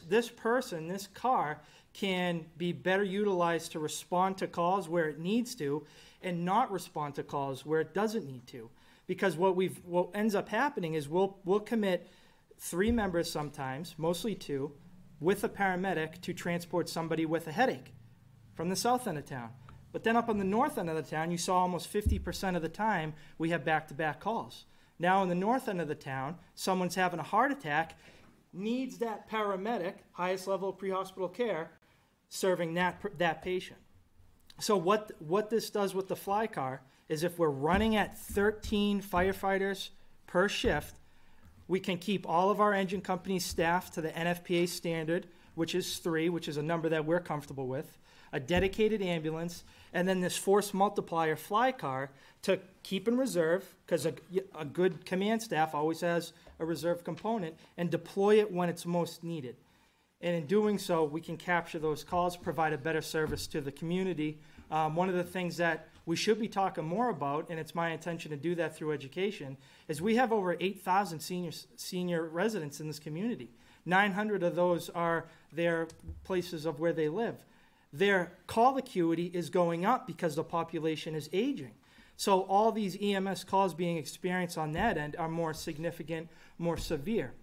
B: car can be better utilized to respond to calls where it needs to and not respond to calls where it doesn't need to. Because what ends up happening is we'll commit 3 members sometimes, mostly 2, with a paramedic to transport somebody with a headache from the south end of town. But then up on the north end of the town, you saw almost 50% of the time we have back-to-back calls. Now in the north end of the town, someone's having a heart attack, needs that paramedic, highest level of pre-hospital care, serving that patient. So what this does with the fly car is if we're running at 13 firefighters per shift, we can keep all of our engine companies staffed to the NFPA standard, which is 3, which is a number that we're comfortable with, a dedicated ambulance, and then this force multiplier fly car to keep in reserve, because a good command staff always has a reserve component, and deploy it when it's most needed. And in doing so, we can capture those calls, provide a better service to the community. One of the things that we should be talking more about, and it's my intention to do that through education, is we have over 8,000 senior residents in this community. 900 of those are their places of where they live. Their call acuity is going up because the population is aging. So all these EMS calls being experienced on that end are more significant, more severe,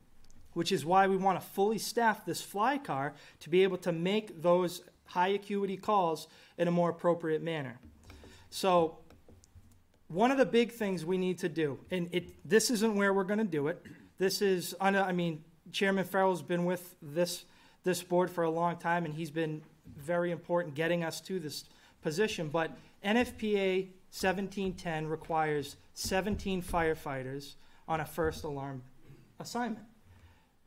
B: which is why we want to fully staff this fly car to be able to make those high acuity calls in a more appropriate manner. So one of the big things we need to do, and this isn't where we're going to do it. This is, Chairman Farrell's been with this board for a long time, and he's been very important getting us to this position. But NFPA 1710 requires 17 firefighters on a first alarm assignment.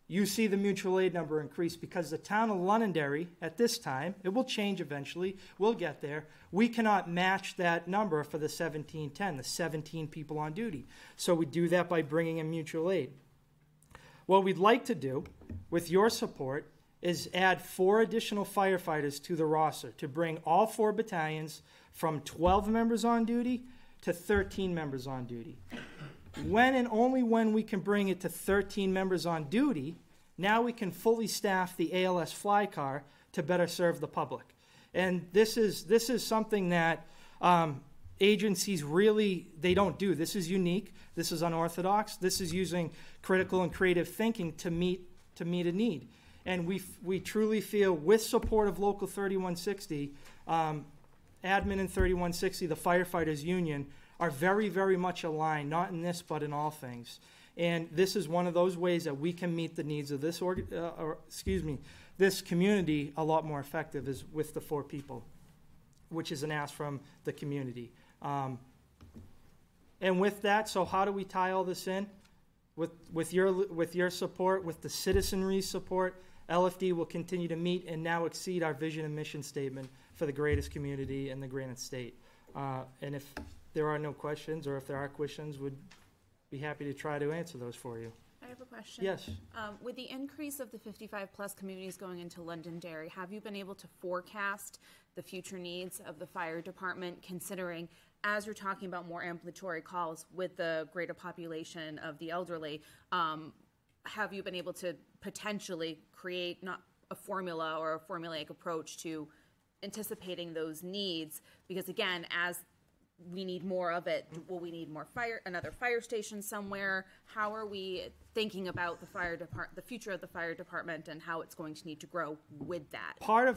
B: You see the mutual aid number increase because the town of Londonderry, at this time, it will change eventually, we'll get there, we cannot match that number for the 1710, the 17 people on duty. So we do that by bringing in mutual aid. What we'd like to do, with your support, is add 4 additional firefighters to the roster to bring all 4 battalions from 12 members on duty to 13 members on duty. When and only when we can bring it to 13 members on duty, now we can fully staff the ALS fly car to better serve the public. And this is something that agencies really, they don't do. This is unique. This is unorthodox. This is using critical and creative thinking to meet a need. And we truly feel, with support of Local 3160, Admin and 3160, the firefighters union, are very, very much aligned, not in this, but in all things. And this is one of those ways that we can meet the needs of this this community a lot more effective, is with the 4 people, which is an ask from the community. And with that, so how do we tie all this in? With your support, with the citizenry's support, LFD will continue to meet and now exceed our vision and mission statement for the greatest community in the Granite State. And if there are no questions, or if there are questions, would be happy to try to answer those for you.
N: I
Q: have a question.
B: Yes.
Q: With the increase of the 55-plus communities going into Londonderry, have you been able to forecast the future needs of the fire department, considering, as you're talking about more ambulatory calls with the greater population of the elderly, have you been able to potentially create not a formula or a formulaic approach to anticipating those needs? Because again, as we need more of it, will we need more another fire station somewhere? How are we thinking about the future of the fire department and how it's going to need to grow with that?
B: Part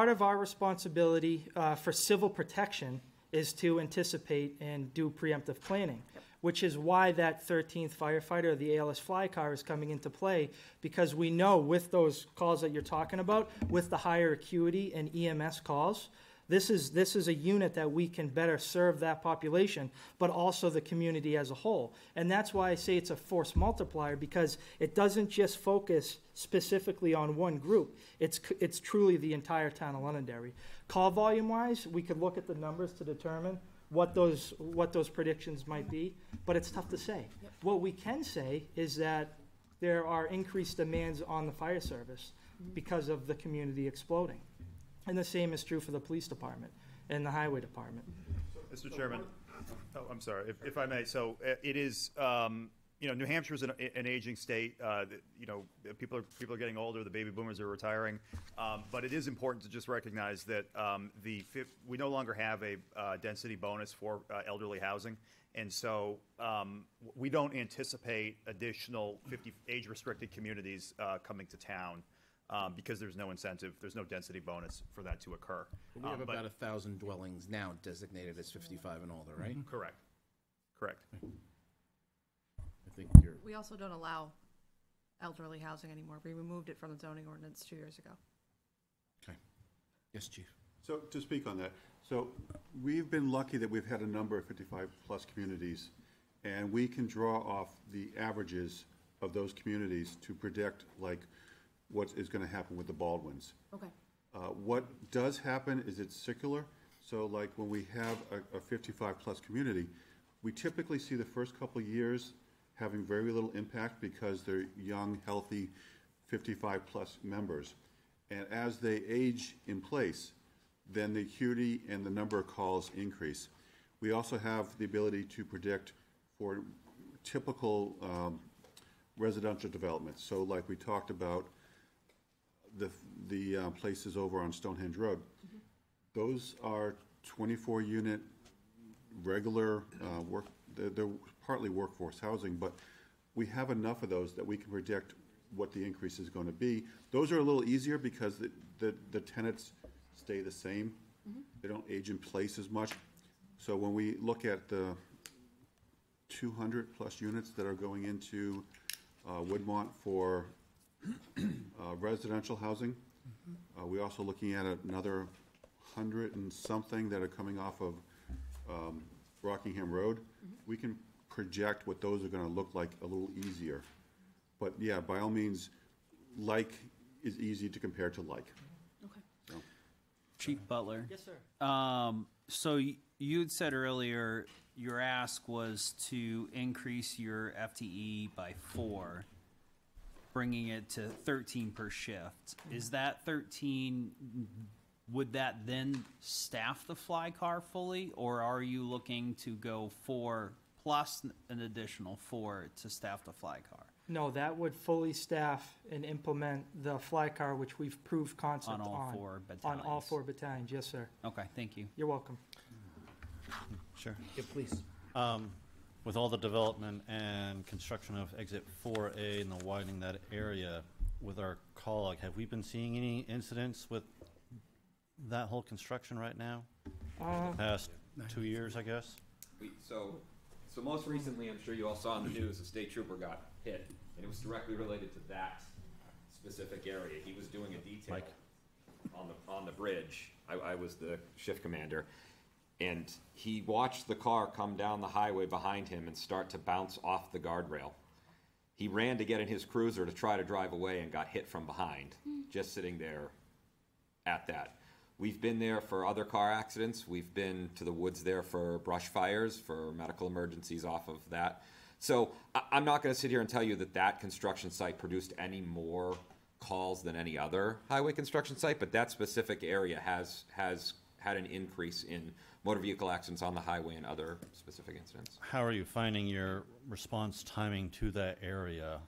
B: of our responsibility for civil protection is to anticipate and do preemptive planning, which is why that 13th firefighter, the ALS fly car, is coming into play, because we know with those calls that you're talking about, with the higher acuity and EMS calls, this is a unit that we can better serve that population, but also the community as a whole. And that's why I say it's a force multiplier, because it doesn't just focus specifically on one group. It's truly the entire town of Londonderry. Call volume wise, we could look at the numbers to determine what those predictions might be, but it's tough to say. Yep. What we can say is that there are increased demands on the fire service because of the community exploding. And the same is true for the police department and the highway department.
K: Mr. Chairman, I'm sorry, if I may. So it is, New Hampshire is an aging state. People are getting older. The baby boomers are retiring. But it is important to just recognize that we no longer have a density bonus for elderly housing. And so we don't anticipate additional 50 age-restricted communities coming to town. Because there's no incentive, there's no density bonus for that to occur.
A: We have about 1,000 dwellings now designated as 55 and older, right?
K: Correct.
A: I think you're...
P: We also don't allow elderly housing anymore. We removed it from the zoning ordinance 2 years ago.
A: Okay. Yes, Chief.
I: So to speak on that, so we've been lucky that we've had a number of 55-plus communities, and we can draw off the averages of those communities to predict, like, what is going to happen with the Baldwins.
Q: Okay.
I: What does happen is it's circular. So like when we have a 55-plus community, we typically see the first couple of years having very little impact because they're young, healthy 55-plus members. And as they age in place, then the acuity and the number of calls increase. We also have the ability to predict for typical residential developments. So like we talked about, the places over on Stonehenge Road, those are 24-unit regular work. They're partly workforce housing, but we have enough of those that we can predict what the increase is going to be. Those are a little easier because the tenants stay the same. They don't age in place as much. So when we look at the 200-plus units that are going into Woodmont for residential housing. We're also looking at another 100 and something that are coming off of Rockingham Road. We can project what those are going to look like a little easier. But yeah, by all means, like is easy to compare to like.
Q: Okay.
I: So.
C: Chief Butler.
B: Yes, sir.
C: So you had said earlier your ask was to increase your FTE by 4. Bringing it to 13 per shift. Is that 13, would that then staff the fly car fully, or are you looking to go 4 plus an additional 4 to staff the fly car?
B: No, that would fully staff and implement the fly car, which we've proved concept on.
C: On all 4 battalions?
B: On all 4 battalions, yes, sir.
C: Okay, thank you.
B: You're welcome.
H: Sure.
A: Yeah, please.
H: With all the development and construction of exit 4A and the widening that area, with our call log, have we been seeing any incidents with that whole construction right now? The past 2 years, I guess?
D: So most recently, I'm sure you all saw in the news, a state trooper got hit, and it was directly related to that specific area. He was doing a detail on the bridge. I was the shift commander. And he watched the car come down the highway behind him and start to bounce off the guardrail. He ran to get in his cruiser to try to drive away and got hit from behind, just sitting there at that. We've been there for other car accidents. We've been to the woods there for brush fires, for medical emergencies off of that. So I'm not going to sit here and tell you that that construction site produced any more calls than any other highway construction site, but that specific area has had an increase in motor vehicle accidents on the highway and other specific incidents.
H: How are you finding your response timing to that area?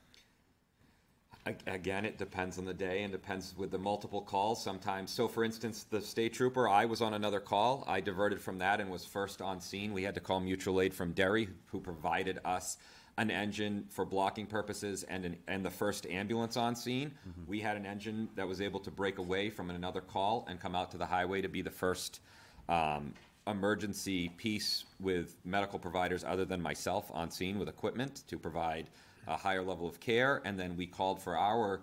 D: Again, it depends on the day and depends with the multiple calls sometimes. So for instance, the state trooper, I was on another call. I diverted from that and was first on scene. We had to call mutual aid from Derry, who provided us an engine for blocking purposes and the first ambulance on scene. Mm-hmm. We had an engine that was able to break away from another call and come out to the highway to be the first emergency piece with medical providers other than myself on scene with equipment to provide a higher level of care. And then we called for our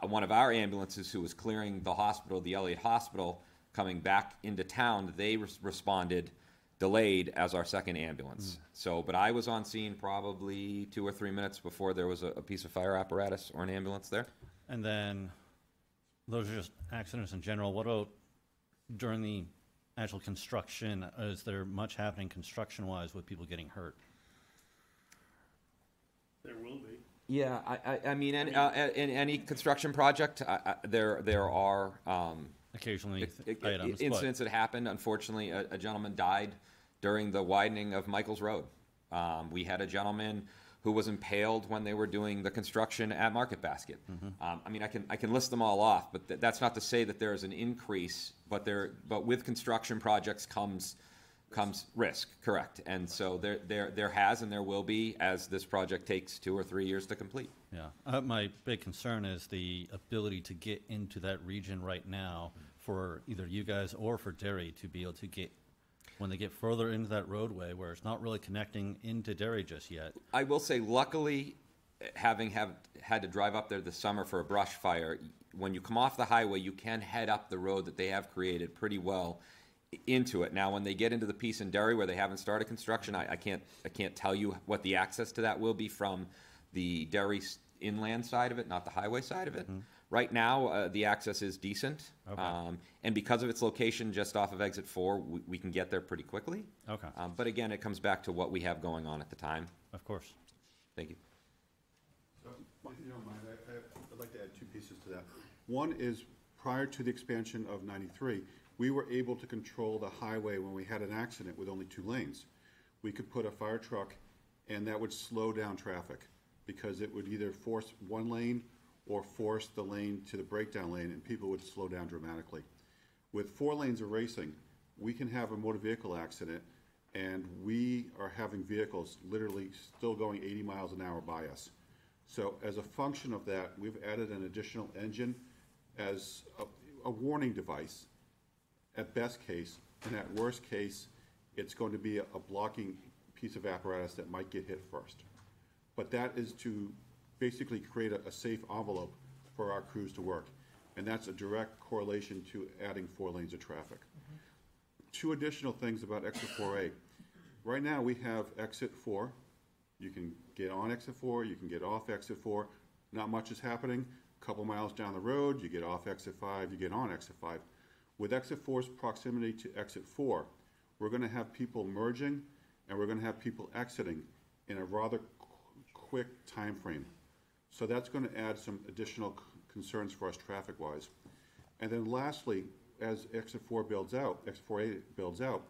D: one of our ambulances who was clearing the hospital, the Elliott Hospital, coming back into town. They responded delayed as our second ambulance. So, but I was on scene probably 2 or 3 minutes before there was a piece of fire apparatus or an ambulance there.
H: And then those are just accidents in general. What about during the actual construction? Is there much happening construction-wise with people getting hurt?
J: There will be.
D: Yeah, I mean, in any construction project, there are
H: occasionally items,
D: incidents that happen. Unfortunately, a gentleman died during the widening of Michael's Road. We had a gentleman who was impaled when they were doing the construction at Market Basket. Mm-hmm. I mean, I can list them all off, but that's not to say that there is an increase. But with construction projects comes risk, correct? And so there has and there will be as this project takes 2 or 3 years to complete.
H: Yeah, my big concern is the ability to get into that region right now for either you guys or for Derry to be able to get, when they get further into that roadway where it's not really connecting into Derry just yet.
D: I will say, luckily, having had to drive up there this summer for a brush fire, when you come off the highway, you can head up the road that they have created pretty well into it. Now, when they get into the piece in Derry where they haven't started construction, I can't tell you what the access to that will be from the Derry inland side of it, not the highway side of it. Mm-hmm. Right now, the access is decent, okay. And because of its location just off of exit 4, we can get there pretty quickly.
H: Okay.
D: But again, it comes back to what we have going on at the time.
H: Of course.
D: Thank you.
I: So, if you don't mind, I'd like to add 2 pieces to that. One is, prior to the expansion of 93, we were able to control the highway when we had an accident with only 2 lanes. We could put a fire truck and that would slow down traffic because it would either force one lane or force the lane to the breakdown lane and people would slow down dramatically. With 4 lanes of racing, we can have a motor vehicle accident and we are having vehicles literally still going 80 miles an hour by us. So as a function of that, we've added an additional engine as a warning device at best case, and at worst case, it's going to be a blocking piece of apparatus that might get hit first. But that is to basically create a safe envelope for our crews to work, and that's a direct correlation to adding 4 lanes of traffic. Mm-hmm. 2 additional things about exit 4A. Right now, we have exit 4. You can get on exit 4, you can get off exit 4. Not much is happening. A couple miles down the road, you get off exit 5, you get on exit 5. With exit 4's proximity to exit 4, we're going to have people merging and we're going to have people exiting in a rather quick time frame. So that's going to add some additional concerns for us traffic-wise. And then lastly, as exit 4 builds out, exit 4A builds out,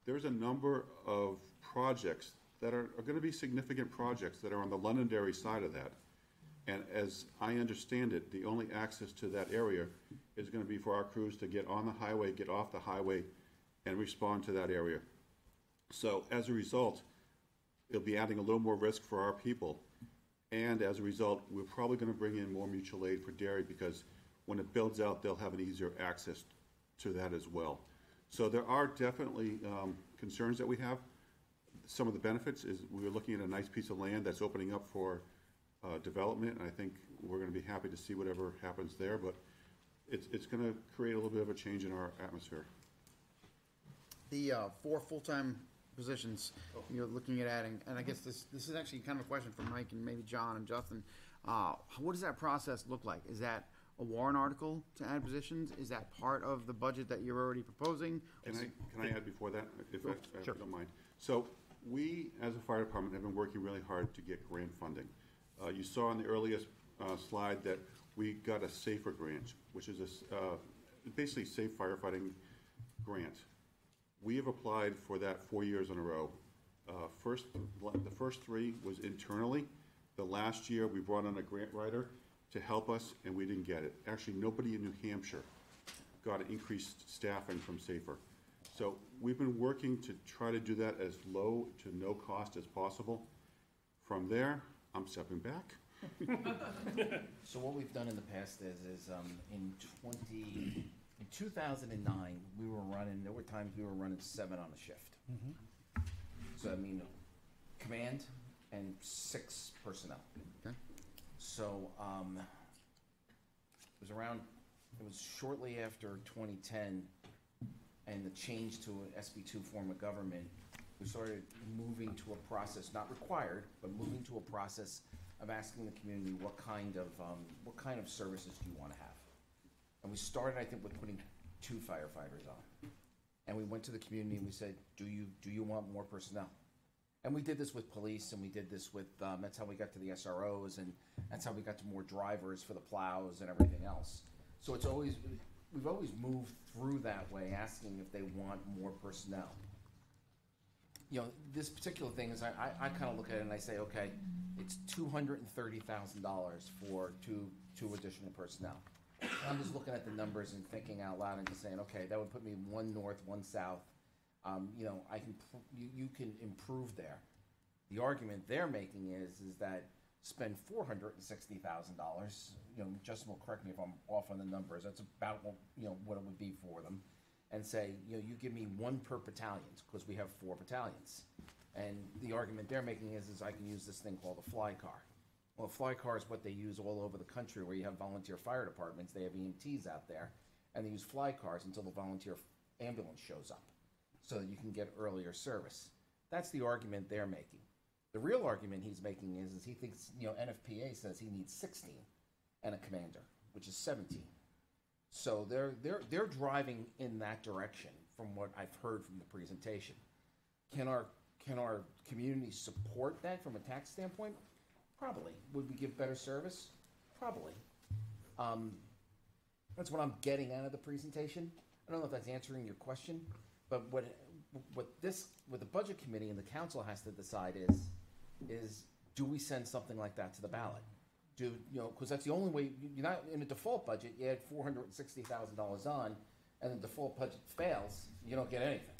I: there's a number of projects that are going to be significant projects that are on the Londonderry side of that. And as I understand it, the only access to that area is going to be for our crews to get on the highway, get off the highway, and respond to that area. So as a result, it'll be adding a little more risk for our people. And as a result, we're probably going to bring in more mutual aid for Derry because when it builds out, they'll have an easier access to that as well. So there are definitely concerns that we have. Some of the benefits is we're looking at a nice piece of land that's opening up for development, and I think we're going to be happy to see whatever happens there, but it's going to create a little bit of a change in our atmosphere.
N: The 4 full-time positions you're looking at adding, and I guess this is actually kind of a question for Mike and maybe John and Justin. What does that process look like? Is that a warrant article to add positions? Is that part of the budget that you're already proposing?
I: Can I add before that, if you don't mind? So We, as a fire department, have been working really hard to get grant funding. You saw on the earliest slide that we got a SAFER grant, which is basically safe firefighting grant. We have applied for that 4 years in a row. The first 3 was internally. The last year, we brought on a grant writer to help us, and we didn't get it. Actually, nobody in New Hampshire got increased staffing from SAFER. So we've been working to try to do that as low to no cost as possible. From there, I'm stepping back.
A: So what we've done in the past is in 2009, there were times we were running 7 on a shift. So I mean, command and 6 personnel.
N: Okay.
A: So it was shortly after 2010 and the change to an SB2 form of government, we started moving to a process, not required, but moving to a process of asking the community what kind of services do you want to have. And we started, I think, with putting 2 firefighters on. And we went to the community and we said, do you want more personnel? And we did this with police, and we did this with, that's how we got to the SROs, and that's how we got to more drivers for the plows and everything else. So we've always moved through that way, asking if they want more personnel. You know, this particular thing is, I kind of look at it and I say, okay, it's $230,000 for two additional personnel. And I'm just looking at the numbers and thinking out loud and just saying, okay, that would put me 1 north, 1 south. You know, you can improve there. The argument they're making is that spend $460,000. You know, Justin will correct me if I'm off on the numbers. That's about what it would be for them, and say, you give me 1 per battalion, because we have 4 battalions. And the argument they're making is I can use this thing called a fly car. Well, a fly car is what they use all over the country, where you have volunteer fire departments. They have EMTs out there, and they use fly cars until the volunteer ambulance shows up, so that you can get earlier service. That's the argument they're making. The real argument he's making is he thinks, NFPA says he needs 16 and a commander, which is 17. So they're driving in that direction from what I've heard from the presentation. Can our community support that from a tax standpoint? Probably. Would we give better service? Probably. That's what I'm getting out of the presentation. I don't know if that's answering your question, but what the budget committee and the council has to decide is do we send something like that to the ballot? Because that's the only way. You're not in a default budget. You add $460,000 on, and the default budget fails. You don't get anything.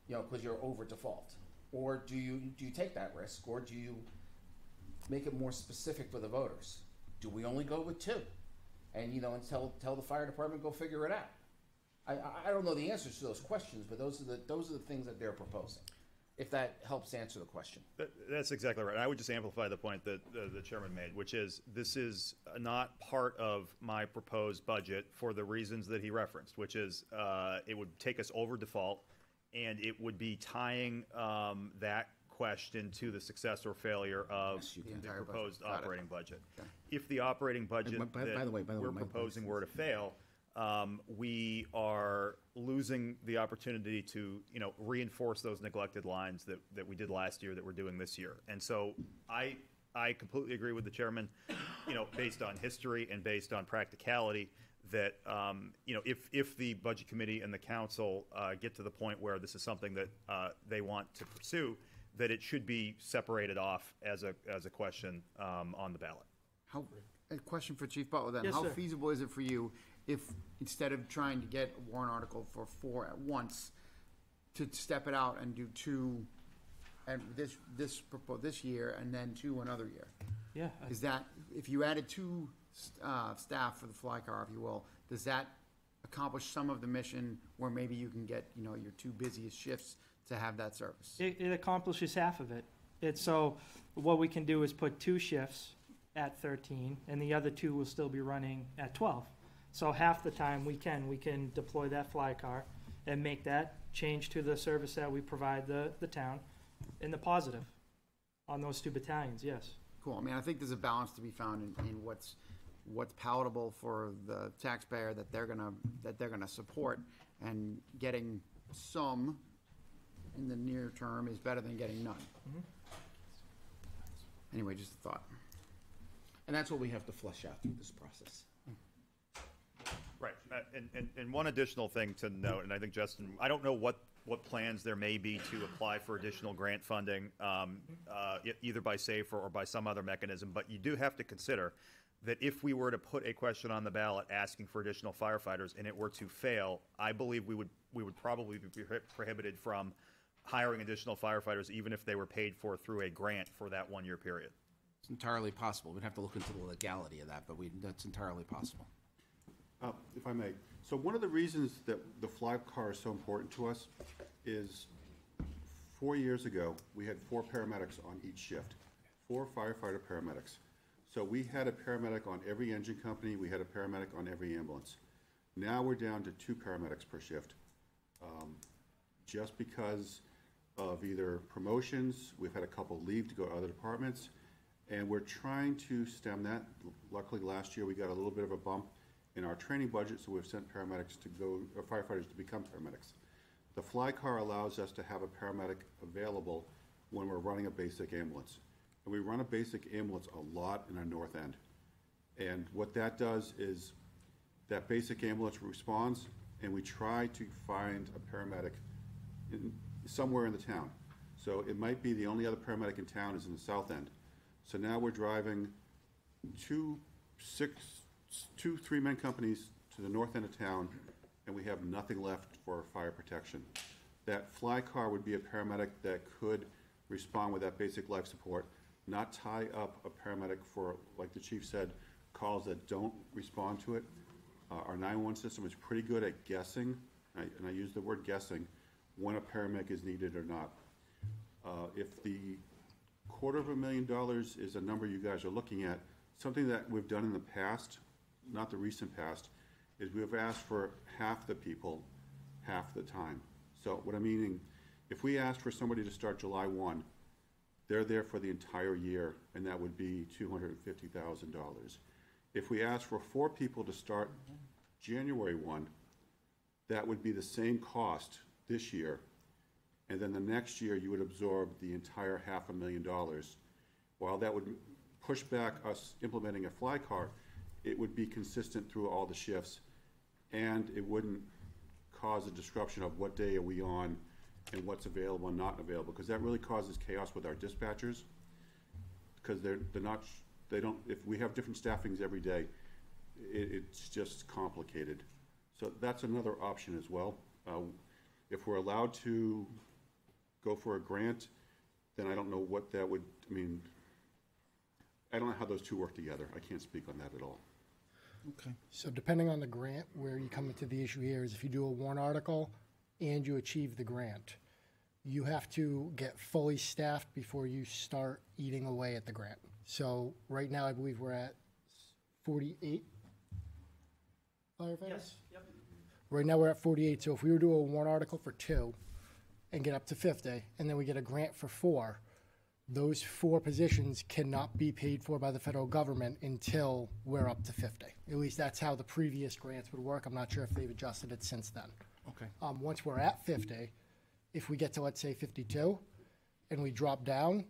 A: Because you're over default. Or do you take that risk, or do you make it more specific for the voters? Do we only go with 2, and and tell the fire department go figure it out? I don't know the answers to those questions, but those are the things that they're proposing. If that helps answer the question.
K: That's exactly right. I would just amplify the point that the chairman made, which is this is not part of my proposed budget for the reasons that he referenced, which is it would take us over default, and it would be tying that question to the success or failure of the proposed operating budget. Okay. If the operating budget that we're proposing were to fail, we are losing the opportunity to reinforce those neglected lines that we did last year that we're doing this year. And so I completely agree with the chairman, based on history and based on practicality, that if the budget committee and the council get to the point where this is something that they want to pursue, that it should be separated off as a question on the ballot.
N: A question for Chief Butler then.
B: Yes,
N: how
B: sir.
N: feasible is it for you if instead of trying to get a warrant article for 4 at once, to step it out and do 2 and this year and then 2 another year?
B: Yeah.
N: Is that, if you added 2 staff for the fly car, if you will, does that accomplish some of the mission where maybe you can get your 2 busiest shifts to have that service?
B: It accomplishes half of it. So what we can do is put 2 shifts at 13, and the other 2 will still be running at 12. So half the time we can deploy that fly car and make that change to the service that we provide the town in the positive on those 2 battalions, yes.
N: Cool. I mean, I think there's a balance to be found in what's palatable for the taxpayer that they're gonna support, and getting some in the near term is better than getting none. Anyway, just a thought.
A: And that's what we have to flush out through this process.
K: Right, and one additional thing to note, and I think Justin, I don't know what plans there may be to apply for additional grant funding, either by SAFE or by some other mechanism, but you do have to consider that if we were to put a question on the ballot asking for additional firefighters and it were to fail, I believe we would probably be prohibited from hiring additional firefighters, even if they were paid for through a grant for that 1 year period.
A: It's entirely possible. We'd have to look into the legality of that, but that's entirely possible.
I: If I may. So one of the reasons that the fly car is so important to us is 4 years ago, we had 4 paramedics on each shift, 4 firefighter paramedics. So we had a paramedic on every engine company, we had a paramedic on every ambulance. Now we're down to 2 paramedics per shift. Just because of either promotions, we've had a couple leave to go to other departments, and we're trying to stem that. Luckily, last year we got a little bit of a bump in our training budget, so we've sent paramedics to go, or firefighters to become paramedics. The fly car allows us to have a paramedic available when we're running a basic ambulance. And we run a basic ambulance a lot in our north end. And what that does is that basic ambulance responds, and we try to find a paramedic somewhere in the town. So it might be the only other paramedic in town is in the south end. So now we're driving 2 3-man companies to the north end of town, and we have nothing left for fire protection. That fly car would be a paramedic that could respond with that basic life support, not tie up a paramedic for, like the chief said, calls that don't respond to it. Our 911 system is pretty good at guessing, and I use the word guessing, when a paramedic is needed or not. If the $250,000 is a number you guys are looking at, something that we've done in the past, not the recent past, is we've asked for half the people, half the time. So what I'm meaning, if we asked for somebody to start July 1, they're there for the entire year, and that would be $250,000. If we asked for 4 people to start January 1, that would be the same cost this year, and then the next year you would absorb the entire $500,000. While that would push back us implementing a fly car, it would be consistent through all the shifts, and it wouldn't cause a disruption of what day are we on and what's available and not available, because that really causes chaos with our dispatchers, because they don't, if we have different staffings every day, it's just complicated. So that's another option as well. If we're allowed to go for a grant, then I don't know what that would, I mean, I don't know how those two work together. I can't speak on that at all.
A: Okay.
M: So depending on the grant, where you come into the issue here is if you do a warrant article and you achieve the grant, you have to get fully staffed before you start eating away at the grant. So right now, I believe we're at 48 firefighters?
B: Yes, yep.
M: Right now, we're at 48. So if we were to do a warrant article for 2 and get up to 50, and then we get a grant for 4, those 4 positions cannot be paid for by the federal government until we're up to 50. At least that's how the previous grants would work. I'm not sure if they've adjusted it since then.
A: Okay.
M: Once we're at 50, if we get to, let's say, 52, and we drop down,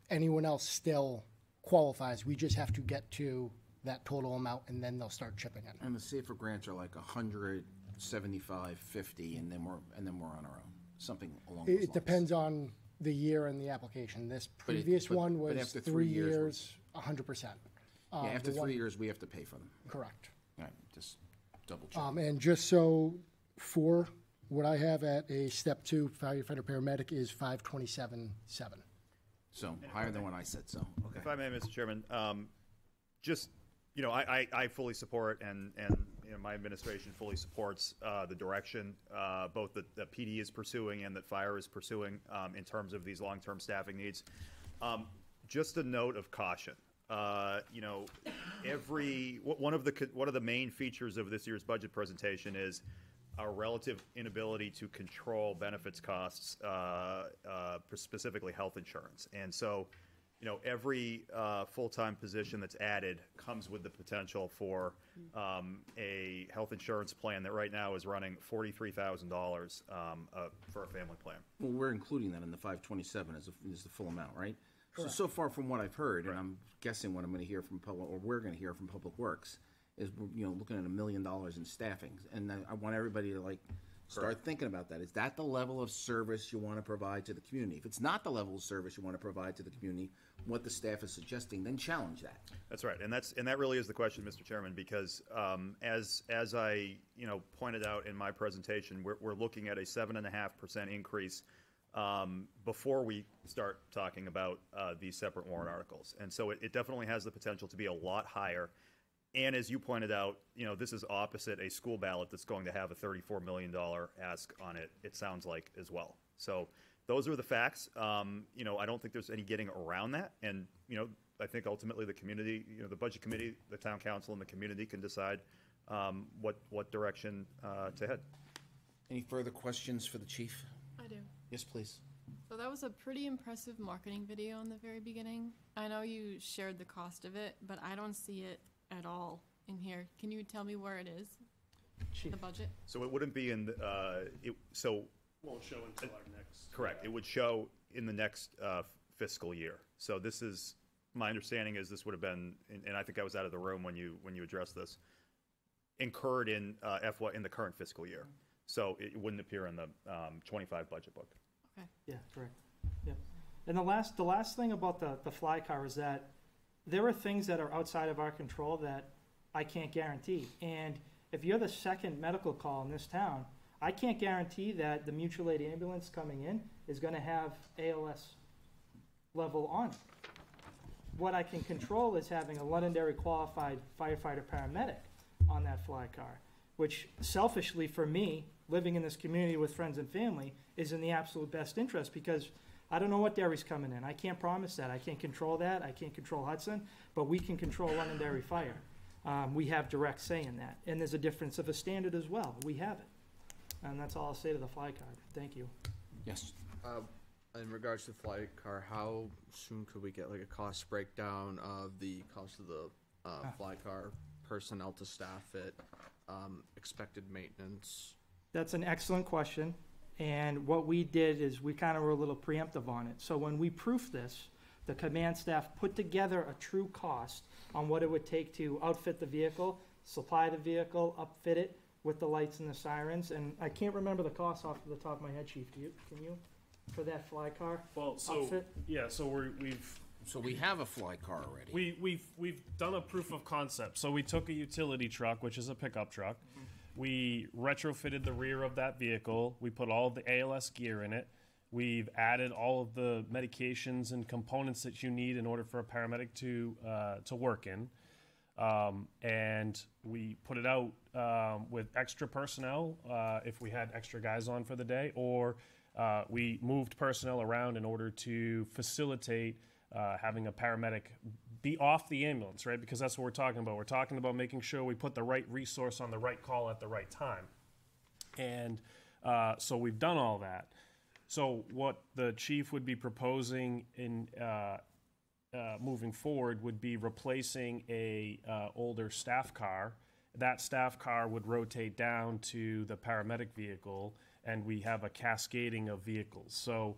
M: anyone else still qualifies. We just have to get to that total amount, and then they'll start chipping in.
A: And the safer grants are like 100, 75, 50, and then we're on our own. Something along those lines.
M: It depends on the year and the application. This previous one was
A: after
M: 3 years, 100%.
A: Yeah, after 3 years, we have to pay for them.
M: Correct.
A: All right, just double check.
M: And just so for what I have at a step 2 firefighter paramedic is 527.7.
A: So higher than what I said. So okay.
K: If I may, Mr. Chairman, just I fully support and my administration fully supports the direction both that the PD is pursuing and that fire is pursuing in terms of these long-term staffing needs. Just a note of caution. One of the main features of this year's budget presentation is our relative inability to control benefits costs, specifically health insurance. And so every full-time position that's added comes with the potential for a health insurance plan that right now is running $43,000 for a family plan.
A: Well, we're including that in the 527 as the full amount, right? So far from what I've heard, and I'm guessing what I'm going to hear from we're going to hear from Public Works, is looking at $1 million in staffing, and I want everybody to start thinking about that. Is that the level of service you want to provide to the community? If it's not the level of service you want to provide to the community, what the staff is suggesting, then challenge that.
K: That's right, and that really is the question, Mr. Chairman, because as I pointed out in my presentation, we're looking at a 7.5% increase before we start talking about these separate warrant articles, and so it definitely has the potential to be a lot higher. And as you pointed out, this is opposite a school ballot that's going to have a $34 million ask on it, it sounds like, as well. So those are the facts. I don't think there's any getting around that. And, I think ultimately the community, the Budget Committee, the Town Council, and the community can decide what direction to head.
A: Any further questions for the chief?
R: I do.
A: Yes, please.
R: So that was a pretty impressive marketing video in the very beginning. I know you shared the cost of it, but I don't see it at all in here. Can you tell me where it is? The budget?
K: So it wouldn't be in the,
O: Won't show until our next.
K: Correct. It would show in the next fiscal year. So this is, my understanding is this would have been, and I think I was out of the room when you addressed this, incurred in in the current fiscal year. So it wouldn't appear in the 25 budget book.
R: Okay.
B: Yeah, correct. Yep. And the last thing about the fly car is that there are things that are outside of our control that I can't guarantee. And if you're the second medical call in this town, I can't guarantee that the mutual aid ambulance coming in is going to have ALS level on it. What I can control is having a Londonderry qualified firefighter paramedic on that fly car, which selfishly for me, living in this community with friends and family, is in the absolute best interest, because I don't know what Derry's coming in. I can't promise that. I can't control that. I can't control Hudson, but we can control Londonderry Fire. We have direct say in that. And there's a difference of a standard as well. We have it. And that's all I'll say to the fly card. Thank you.
A: Yes.
S: In regards to the fly car, how soon could we get a cost breakdown of the cost of the fly car, personnel to staff it, expected maintenance?
B: That's an excellent question. And what we did is we kind of were a little preemptive on it. So when we proofed this, the command staff put together a true cost on what it would take to outfit the vehicle, supply the vehicle, upfit it with the lights and the sirens. And I can't remember the cost off the top of my head, Chief. Can you? For that fly car?
O: Well, so
B: outfit?
O: yeah, so we've
A: we have a fly car already.
O: We've done a proof of concept. So we took a utility truck, which is a pickup truck. We retrofitted the rear of that vehicle. We put all of the ALS gear in it. We've added all of the medications and components that you need in order for a paramedic to work in. And we put it out with extra personnel if we had extra guys on for the day, or we moved personnel around in order to facilitate having a paramedic be off the ambulance, right? Because that's what we're talking about. We're talking about making sure we put the right resource on the right call at the right time. And so we've done all that. So what the chief would be proposing in moving forward would be replacing a older staff car. That staff car would rotate down to the paramedic vehicle, and we have a cascading of vehicles. So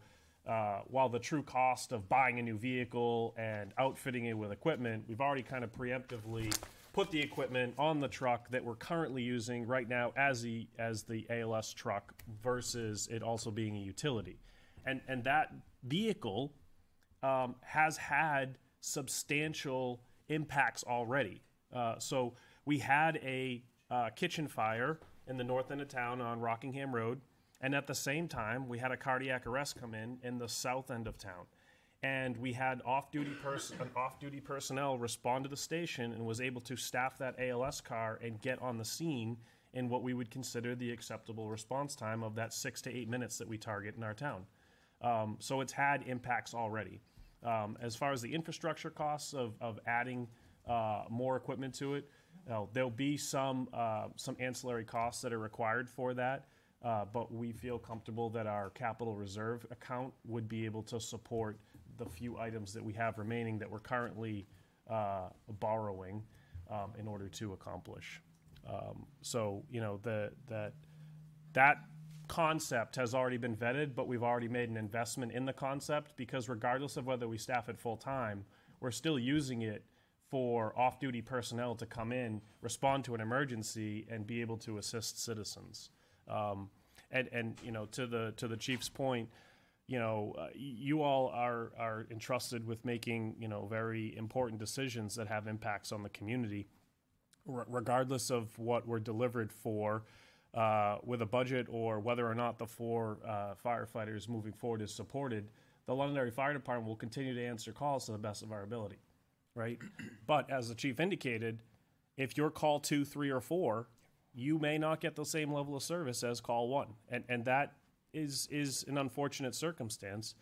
O: while the true cost of buying a new vehicle and outfitting it with equipment, we've already kind of preemptively put the equipment on the truck that we're currently using right now as the ALS truck versus it also being a utility. And that vehicle has had substantial impacts already. So we had a kitchen fire in the north end of town on Rockingham Road, and at the same time, we had a cardiac arrest come in the south end of town. And we had off-duty personnel respond to the station and was able to staff that ALS car and get on the scene in what we would consider the acceptable response time of that 6 to 8 minutes that we target in our town. So it's had impacts already. As far as the infrastructure costs of adding more equipment to it, there'll be some ancillary costs that are required for that, but we feel comfortable that our capital reserve account would be able to support the few items that we have remaining that we're currently borrowing in order to accomplish. So, you know, that concept has already been vetted, but we've already made an investment in the concept because regardless of whether we staff it full time, we're still using it for off-duty personnel to come in, respond to an emergency, and be able to assist citizens. And you know, to the chief's point, you know, you all are entrusted with making, you know, very important decisions that have impacts on the community, regardless of what we're delivered for with a budget or whether or not the 4 firefighters moving forward is supported. The Londonderry Fire Department will continue to answer calls to the best of our ability, right? But as the chief indicated, if you're call 2, 3, or 4, you may not get the same level of service as call 1. And that is an unfortunate circumstance.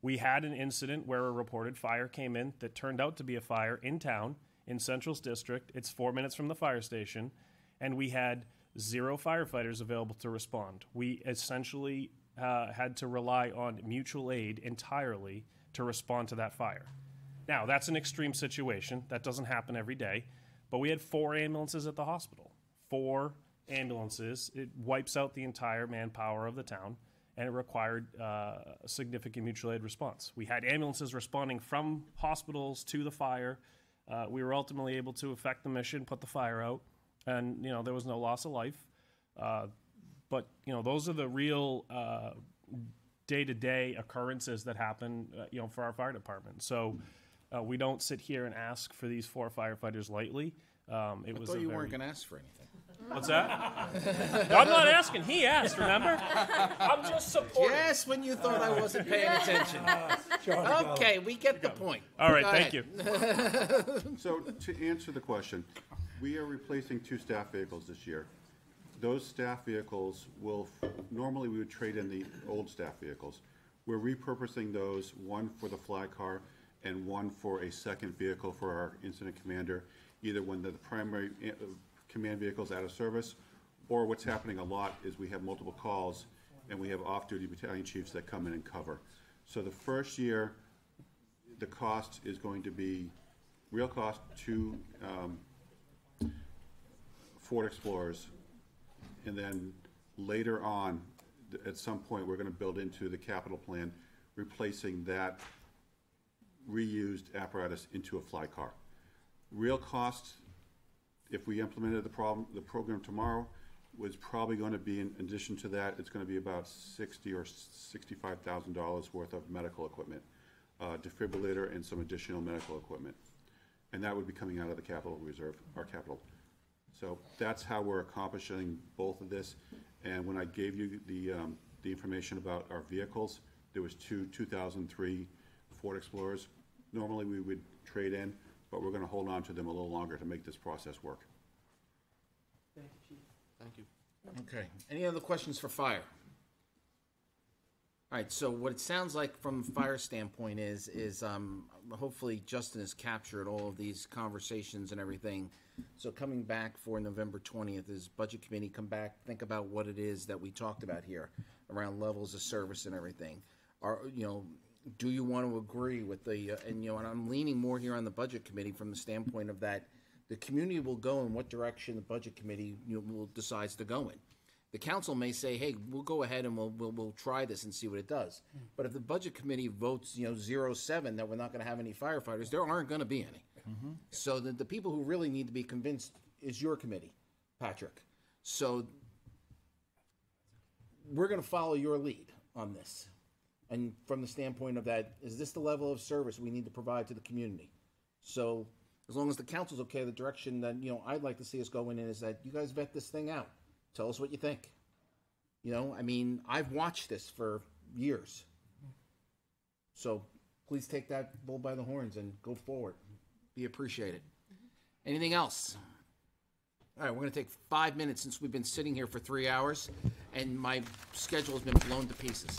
O: We had an incident where a reported fire came in that turned out to be a fire in town, in Central's district. It's 4 minutes from the fire station, and we had 0 firefighters available to respond. We essentially had to rely on mutual aid entirely to respond to that fire. Now, that's an extreme situation. That doesn't happen every day, but we had 4 ambulances at the hospital. 4 ambulances. It wipes out the entire manpower of the town, and it required a significant mutual aid response. We had ambulances responding from hospitals to the fire. We were ultimately able to effect the mission, put the fire out, and you know there was no loss of life. But you know those are the real day-to-day occurrences that happen, you know, for our fire department. So we don't sit here and ask for these 4 firefighters lightly.
A: I thought you weren't going to ask for anything.
O: What's that? I'm not asking. He asked, remember? I'm just supporting.
A: Yes, when you thought I wasn't paying attention. Okay, we get the point.
O: All right,
A: Go
O: thank
A: ahead.
O: you.
I: So to answer the question, we are replacing 2 staff vehicles this year. Those staff vehicles will, normally we would trade in the old staff vehicles. We're repurposing those, one for the fly car and one for a second vehicle for our incident commander, either when the primary command vehicle's out of service, or what's happening a lot is we have multiple calls and we have off-duty battalion chiefs that come in and cover. So the first year, the cost is going to be, real cost, 2 Ford Explorers, and then later on, at some point, we're going to build into the capital plan, replacing that reused apparatus into a fly car. Real cost, if we implemented the program tomorrow, was probably going to be, in addition to that, it's going to be about $60,000 or $65,000 worth of medical equipment, defibrillator, and some additional medical equipment, and that would be coming out of the capital reserve, our capital. So that's how we're accomplishing both of this. And when I gave you the information about our vehicles, there was 2 2003 Ford Explorers. Normally we would trade in, but we're going to hold on to them a little longer to make this process work.
B: Thank you, Chief.
S: Thank you.
A: Okay. Any other questions for fire? All right. So what it sounds like from a fire standpoint is hopefully Justin has captured all of these conversations and everything. So coming back for November 20th is Budget Committee come back, think about what it is that we talked about here around levels of service and everything. Do you want to agree with the, and I'm leaning more here on the Budget Committee from the standpoint of that the community will go in what direction the Budget Committee will decides to go in. The council may say, hey, we'll go ahead and we'll try this and see what it does. But if the Budget Committee votes 0-7 that we're not going to have any firefighters, there aren't going to be any. So the people who really need to be convinced is your committee, Patrick. So we're going to follow your lead on this. And from the standpoint of that, is this the level of service we need to provide to the community? So as long as the council's okay, the direction that I'd like to see us going in is that you guys vet this thing out. Tell us what you think. I've watched this for years. So please take that bull by the horns and go forward. Be appreciated. Anything else? All right, we're going to take 5 minutes since we've been sitting here for 3 hours, and my schedule has been blown to pieces.